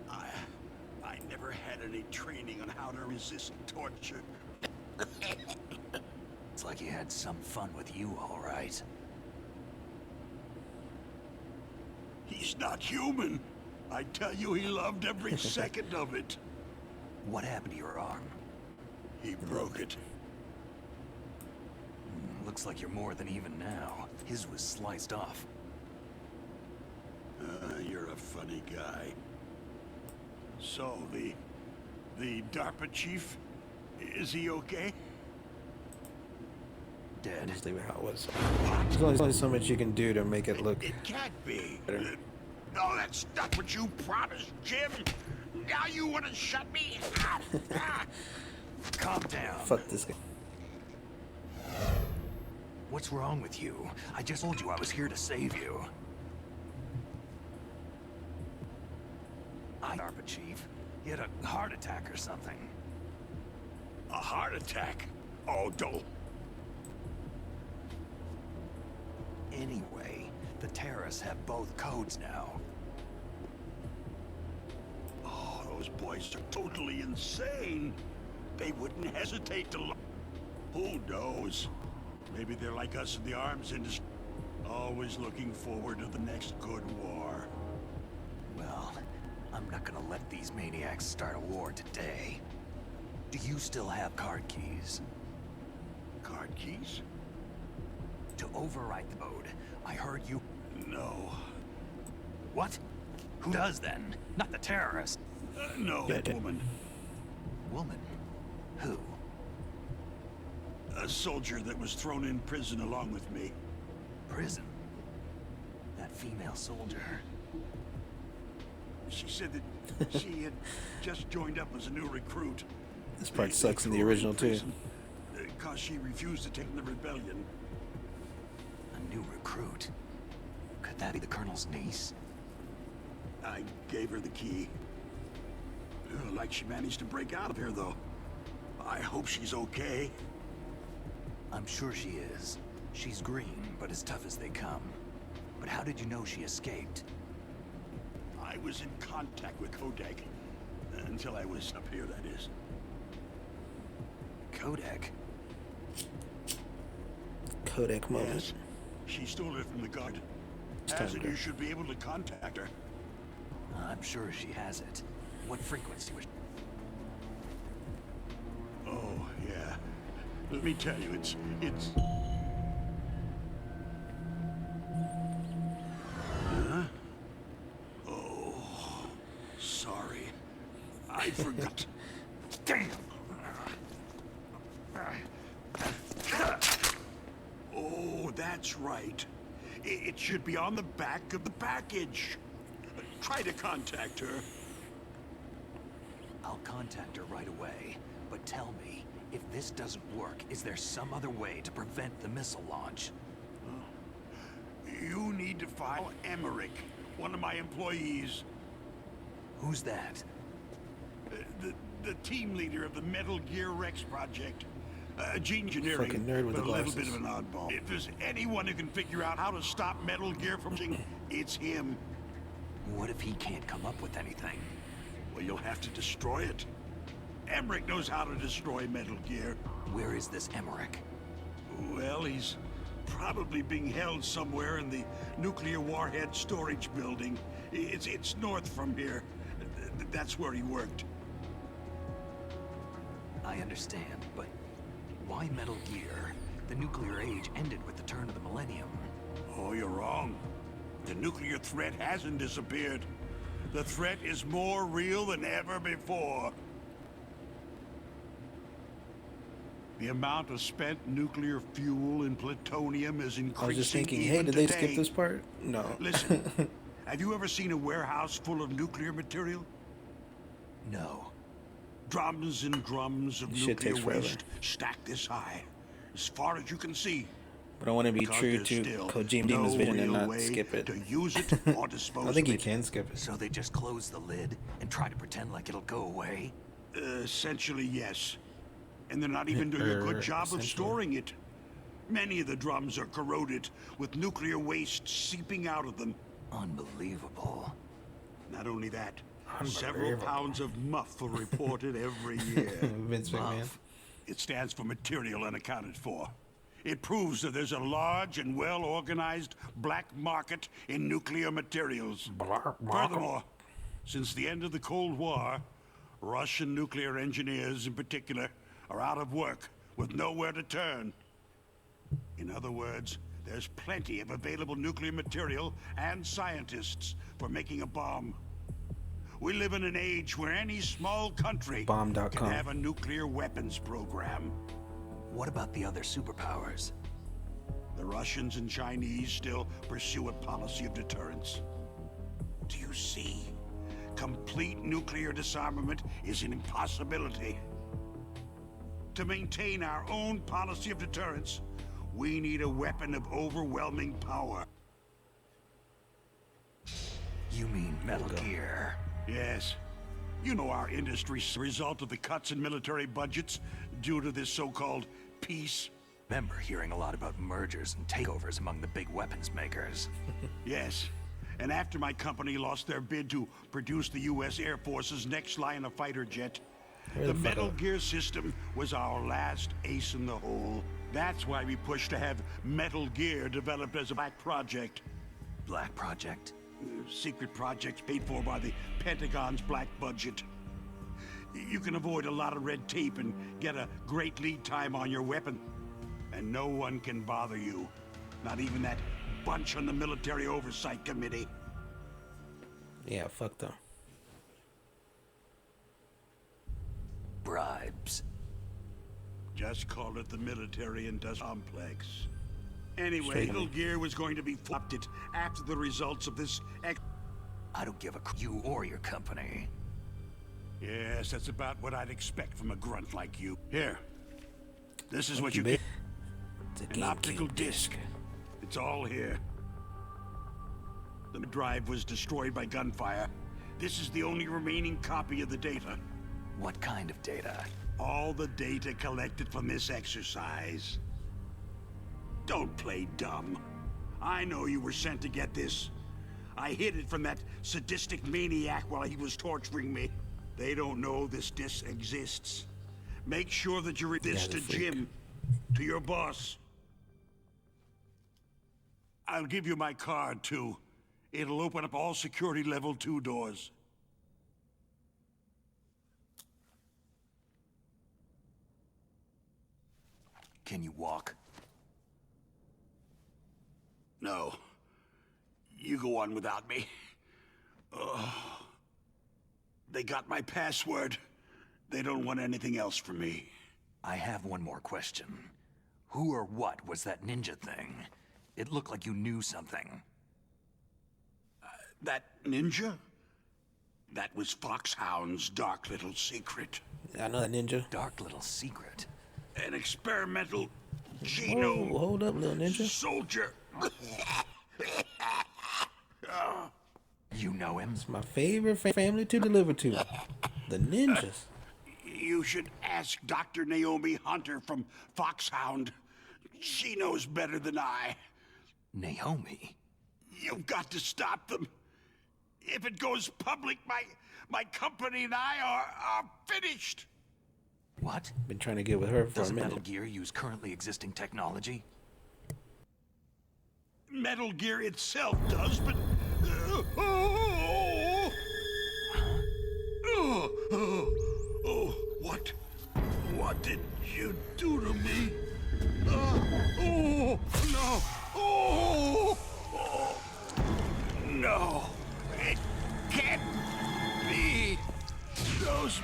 I never had any training on how to resist torture. It's like he had some fun with you, all right. He's not human. I tell you, he loved every second of it. What happened to your arm? He broke it. Looks like you're more than even now. His was sliced off. You're a funny guy. So, the DARPA chief, is he okay? Dead. Just leave it how it was. There's only so much you can do to make it look It can't be. better. No, that's not what you promised, Jim. Now you want to shut me? Calm down. Fuck this guy. What's wrong with you? I just told you I was here to save you. DARPA chief. He had a heart attack or something. A heart attack? Oh, don't. Anyway, the terrorists have both codes now. Oh, those boys are totally insane. They wouldn't hesitate to... Who knows? Maybe they're like us in the arms industry. Always looking forward to the next good war. Well, I'm not gonna let these maniacs start a war today. Do you still have card keys? Card keys? To overwrite the mode. I heard you... No. What? Who does then? Not the terrorist. No, Yeah, that woman. Woman? Who? A soldier that was thrown in prison along with me. Prison? That female soldier. She said that she had just joined up as a new recruit. This part sucks in the original too. Because she refused to take the rebellion. A new recruit? Could that be the Colonel's niece? I gave her the key. Like she managed to break out of here, though. I hope she's okay. I'm sure she is. She's green, but as tough as they come. But how did you know she escaped? I was in contact with Kodak. Until I was up here, that is. Kodak? Kodak moment. Yes. She stole it from the guard. Just As it, tell her. you should be able to contact her. I'm sure she has it. What frequency was... Oh, yeah. Let me tell you, it's... Huh? Oh, sorry. I forgot. Damn! Oh, that's right. It should be on the back of the package. Try to contact her. I'll contact her right away. But tell me, if this doesn't work, is there some other way to prevent the missile launch? You need to file Emmerich, one of my employees. Who's that? The team leader of the Metal Gear Rex project. Gene engineering, Fucking nerd with but the a little glasses. bit of an oddball. If there's anyone who can figure out how to stop Metal Gear from it's him. What if he can't come up with anything? Well, you'll have to destroy it. Emmerich knows how to destroy Metal Gear. Where is this Emmerich? Well, he's probably being held somewhere in the nuclear warhead storage building. It's north from here. That's where he worked. I understand, but why Metal Gear? The nuclear age ended with the turn of the millennium. Oh, you're wrong. The nuclear threat hasn't disappeared. The threat is more real than ever before. The amount of spent nuclear fuel and plutonium is increasing. I was just thinking, hey, even did they today. skip this part? No. Listen, have you ever seen a warehouse full of nuclear material? No. Drums and drums of Shit takes nuclear forever. waste stacked this high, as far as you can see. But I want to be Because true there's to still Kojima no Demon's vision and real not way skip it. to use it or dispose I think of he it. can skip it. So they just close the lid and try to pretend like it'll go away? Essentially, yes. And they're not even doing a good job of essentially. storing it. Many of the drums are corroded, with nuclear waste seeping out of them. Unbelievable. Not only that, several Unbelievable. pounds of muff are reported every year. Vince McMahon. It stands for material unaccounted for. It proves that there's a large and well-organized black market in nuclear materials. Furthermore, since the end of the Cold War, Russian nuclear engineers in particular are out of work with nowhere to turn. In other words, there's plenty of available nuclear material and scientists for making a bomb. We live in an age where any small country Bomb.com. can have a nuclear weapons program. What about the other superpowers? The Russians and Chinese still pursue a policy of deterrence. Do you see? complete nuclear disarmament is an impossibility. To maintain our own policy of deterrence, we need a weapon of overwhelming power. You mean Metal Gear? Yes. You know our industry's result of the cuts in military budgets due to this so-called peace. Remember hearing a lot about mergers and takeovers among the big weapons makers. Yes. And after my company lost their bid to produce the U.S. Air Force's next line of fighter jet, the Metal Gear system was our last ace in the hole. That's why we pushed to have Metal Gear developed as a black project. Black project? Secret projects paid for by the Pentagon's black budget. You can avoid a lot of red tape and get a great lead time on your weapon. And no one can bother you. Not even that bunch on the Military Oversight Committee. Yeah, fuck them. Bribes. Just call it the Military Industrial Complex. Anyway, Metal Gear was going to be flopped it after the results of this I don't give a you or your company. Yes, that's about what I'd expect from a grunt like you. Here. This is what you get. An optical disc. It's all here. The drive was destroyed by gunfire. This is the only remaining copy of the data. What kind of data? All the data collected from this exercise. Don't play dumb. I know you were sent to get this. I hid it from that sadistic maniac while he was torturing me. They don't know this disc exists. Make sure that you read this to Jim, to your boss. I'll give you my card, too. It'll open up all security level 2 doors. Can you walk? No. You go on without me. They got my password. They don't want anything else from me. I have one more question. Who or what was that ninja thing? It looked like you knew something. That ninja? That was Foxhound's dark little secret. I know that ninja. Dark little secret? An experimental genome. Whoa, hold up, little ninja. Soldier. You know him? It's my favorite family to deliver to. The ninjas. You should ask Dr. Naomi Hunter from Foxhound. She knows better than I. Naomi? You've got to stop them. If it goes public, my company and I are finished. What? Been trying to get with her for Does a minute. Metal Gear use currently existing technology? Metal Gear itself does, but... What did you do to me? No. It can't be. Those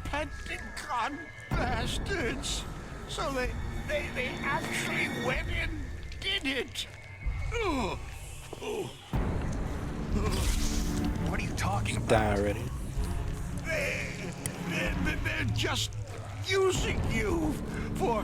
Pentagon bastards. So they actually went and did it. What are you talking about? Die already. They're just using you for.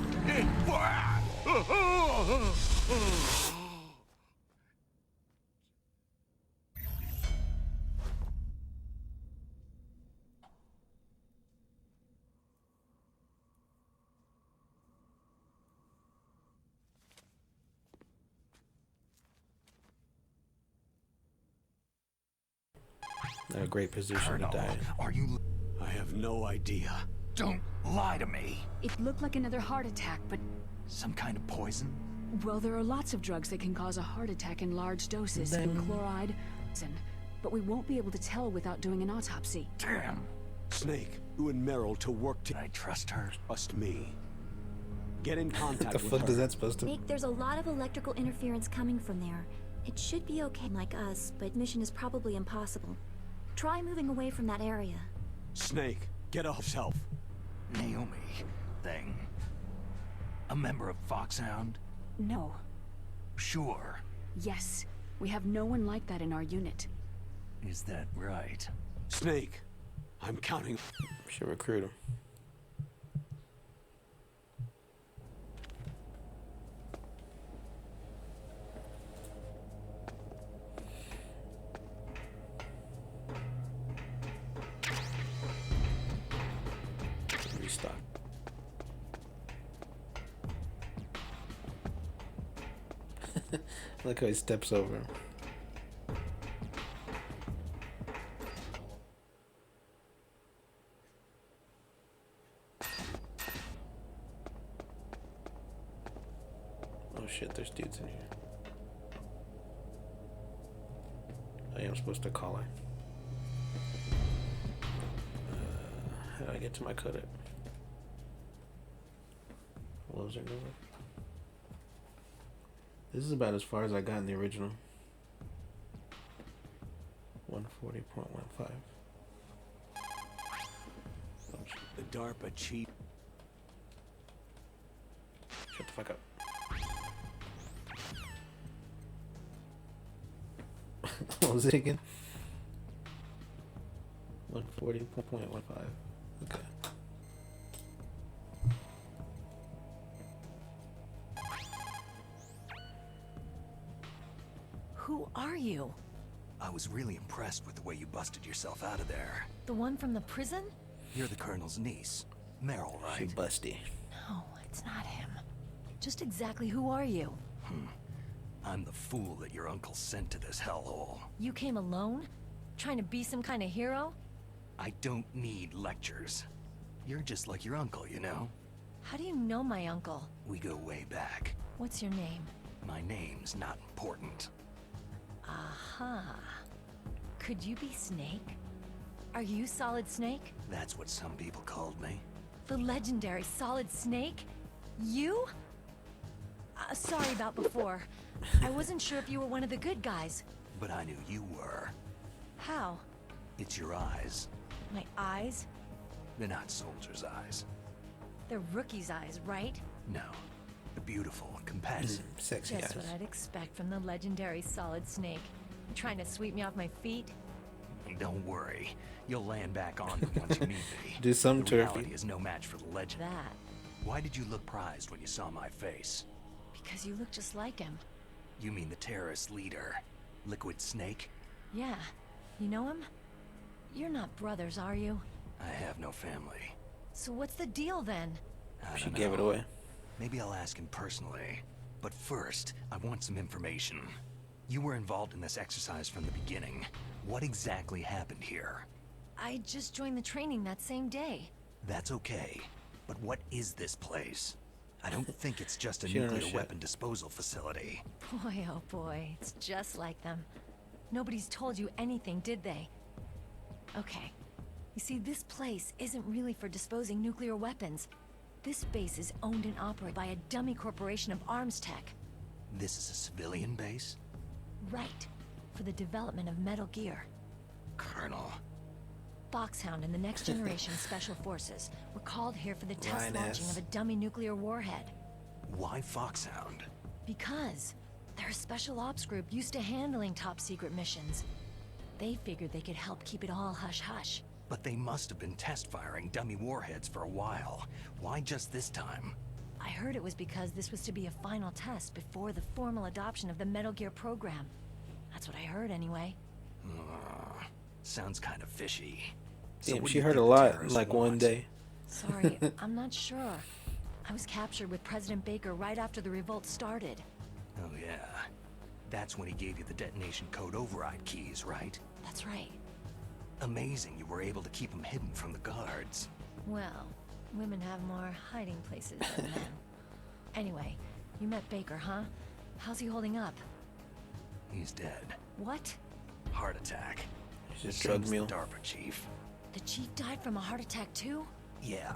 Not a great position Colonel, to die. Are you... I have no idea. Don't lie to me. It looked like another heart attack, but... Some kind of poison? Well, there are lots of drugs that can cause a heart attack in large doses. Chloride, but we won't be able to tell without doing an autopsy. Damn. Snake, you and Meryl to work Can I trust her? Trust me. Get in What contact the with fuck her. is that supposed to... Nick, there's a lot of electrical interference coming from there. It should be okay like us, but mission is probably impossible. Try moving away from that area. Snake, get a self. Naomi thing. A member of Foxhound? No. Sure. Yes. We have no one like that in our unit. Is that right? Snake, I'm counting. Should recruit him. Restock. Look how he steps over him. Oh shit, there's dudes in here. I am supposed to call her. How do I get to my codec? What was her number? This is about as far as I got in the original. 140.15. The DARPA chief. Shut the fuck up. What was it again? 140.15. Okay. Who are you? I was really impressed with the way you busted yourself out of there. The one from the prison? You're the Colonel's niece, Meryl, She right? busty. No, it's not him. Just exactly who are you? I'm the fool that your uncle sent to this hellhole. You came alone? Trying to be some kind of hero? I don't need lectures. You're just like your uncle, you know? How do you know my uncle? We go way back. What's your name? My name's not important. Aha. Could you be Snake? Are you Solid Snake? That's what some people called me. The legendary Solid Snake? You? Sorry about before. I wasn't sure if you were one of the good guys. But I knew you were. How? It's your eyes. My eyes? They're not soldiers' eyes. They're rookie's eyes, right? No. They're beautiful, compassionate. Sexy Just what eyes. I'd expect from the legendary Solid Snake. You trying to sweep me off my feet? Don't worry. You'll land back on them once you need me. Do some The turkey. reality is no match for the legend. That. Why did you look prized when you saw my face? Because you look just like him. You mean the terrorist leader, Liquid Snake? Yeah. You know him? You're not brothers, are you? I have no family. So what's the deal then? I She don't gave it know. away. Maybe I'll ask him personally. But first, I want some information. You were involved in this exercise from the beginning. What exactly happened here? I just joined the training that same day. That's okay. But what is this place? I don't think it's just a She don't know nuclear shit. weapon disposal facility. Boy, oh boy, it's just like them. Nobody's told you anything, did they? Okay. You see, this place isn't really for disposing nuclear weapons. This base is owned and operated by a dummy corporation of arms tech. This is a civilian base? Right. For the development of Metal Gear. Colonel. Foxhound and the Next Generation Special Forces were called here for the test Lying launching ass. of a dummy nuclear warhead. Why Foxhound? Because they're a special ops group used to handling top-secret missions. They figured they could help keep it all hush-hush. But they must have been test firing dummy warheads for a while. Why just this time? I heard it was because this was to be a final test before the formal adoption of the Metal Gear program. That's what I heard anyway. Sounds kind of fishy. So Damn, what do she you heard think a the lot terrorists like one want? day. Sorry, I'm not sure. I was captured with President Baker right after the revolt started. Oh yeah. That's when he gave you the detonation code override keys, right? That's right. Amazing you were able to keep them hidden from the guards. Well, women have more hiding places than men. Anyway, you met Baker, huh? How's he holding up? He's dead. What? Heart attack. She's a Same drug as the mule. DARPA chief. The chief died from a heart attack too? Yeah.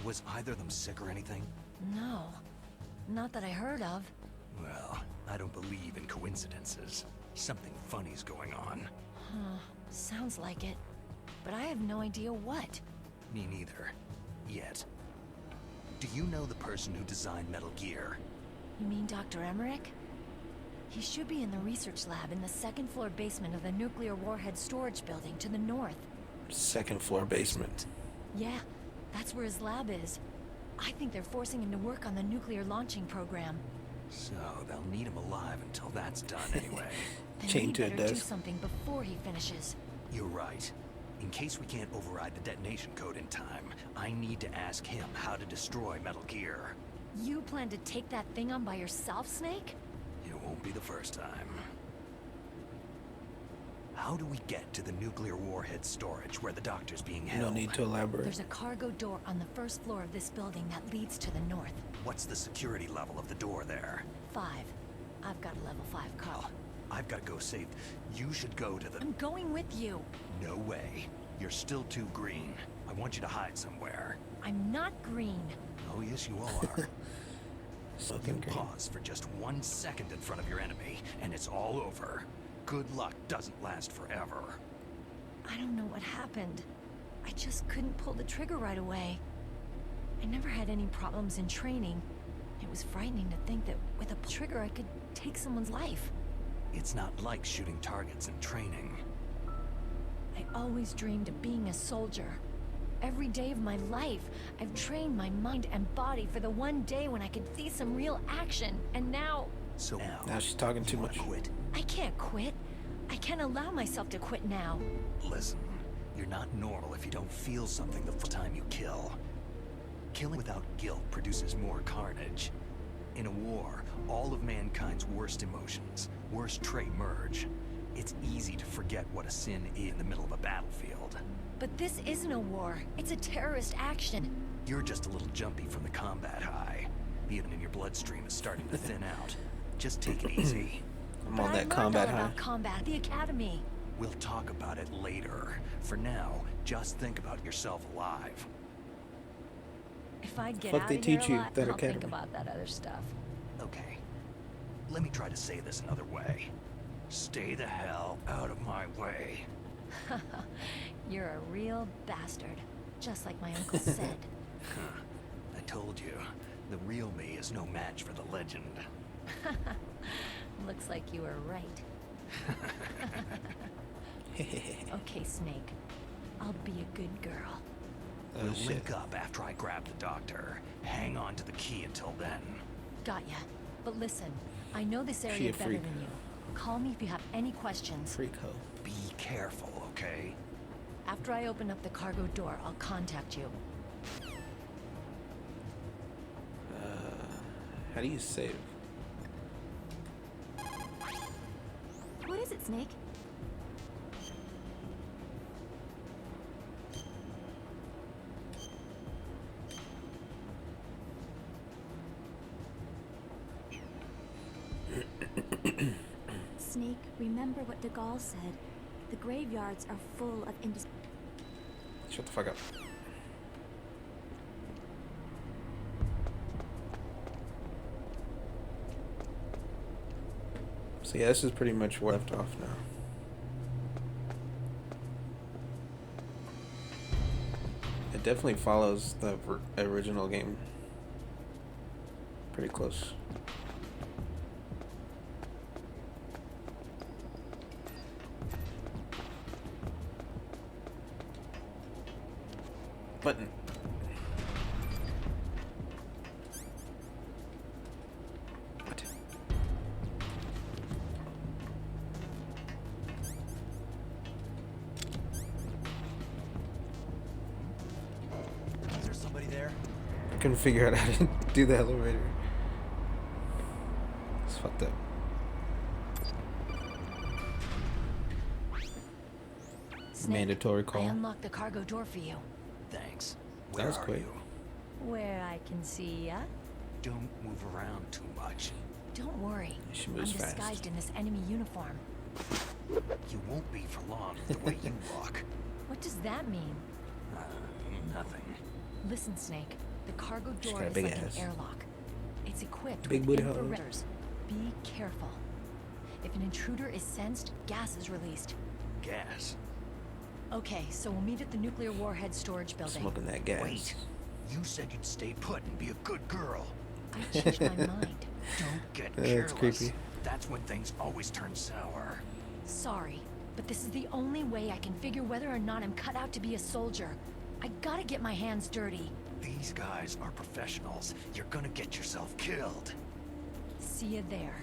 Was either of them sick or anything? No. Not that I heard of. Well, I don't believe in coincidences. Something funny's going on. Huh. Sounds like it. But I have no idea what. Me neither. Yet. Do you know the person who designed Metal Gear? You mean Dr. Emmerich? He should be in the research lab in the second floor basement of the nuclear warhead storage building to the north. Second floor basement. Yeah, that's where his lab is. I think they're forcing him to work on the nuclear launching program. So they'll need him alive until that's done anyway. Then Chained we to a better do desk. something before he finishes. You're right. In case we can't override the detonation code in time, I need to ask him how to destroy Metal Gear. You plan to take that thing on by yourself, Snake? It won't be the first time. How do we get to the nuclear warhead storage where the doctor's being held? No need to elaborate. There's a cargo door on the first floor of this building that leads to the north. What's the security level of the door there? 5. I've got a level 5 car. I've got to go save. You should go to the... I'm going with you. No way. You're still too green. I want you to hide somewhere. I'm not green. Oh, yes, you are. Something You green. pause for just 1 second in front of your enemy, and it's all over. Good luck doesn't last forever. I don't know what happened. I just couldn't pull the trigger right away. I never had any problems in training. It was frightening to think that with a trigger I could take someone's life. It's not like shooting targets in training. I always dreamed of being a soldier. Every day of my life, I've trained my mind and body for the one day when I could see some real action, and now... So Now she's talking too much. Quit. I can't quit. I can't allow myself to quit now. Listen, you're not normal if you don't feel something the first time you kill. Killing without guilt produces more carnage. In a war, all of mankind's worst emotions, worst trait merge. It's easy to forget what a sin is in the middle of a battlefield. But this isn't a war. It's a terrorist action. You're just a little jumpy from the combat high. The even in your bloodstream is starting to thin out. Just take it easy. I'm on But I that learned combat all high. about combat at the academy. We'll talk about it later. For now, just think about yourself alive. If I get Fuck out they of here teach you alive, that I'll think academy. about that other stuff. Okay. Let me try to say this another way. Stay the hell out of my way. You're a real bastard, just like my uncle said. I told you, the real me is no match for the legend. Looks like you were right. Okay, Snake. I'll be a good girl. Oh, We'll shit. link up after I grab the doctor. Hang on to the key until then. Got ya. But listen, I know this She area a better freak. than you. Call me if you have any questions. Freak hoe. Be careful, okay? After I open up the cargo door, I'll contact you. How do you save? What is it, Snake? Snake, remember what de Gaulle said. The graveyards are full of Shut the fuck up. So yeah, this is pretty much where I left off now. It definitely follows the original game. Pretty close. Button. What? Is there somebody there? I couldn't figure out how to do the elevator. It's fucked up. Snake, Mandatory call. I unlocked the cargo door for you. Thanks. That Where was are quick. you? Where I can see ya. Don't move around too much. Don't worry. She I'm moves fast. disguised in this enemy uniform. You won't be for long the way you walk. What does that mean? Nothing. Listen, Snake. The cargo She's door got a is big like ass. an airlock. It's equipped Big with booty hole. infrared. Be careful. If an intruder is sensed, gas is released. Gas. Okay, so we'll meet at the nuclear warhead storage building. Smoking that gas. Wait. You said you'd stay put and be a good girl. I changed my mind. Don't get That's careless. creepy. That's when things always turn sour. Sorry. but this is the only way I can figure whether or not I'm cut out to be a soldier. I gotta get my hands dirty. These guys are professionals. You're gonna get yourself killed. See you there.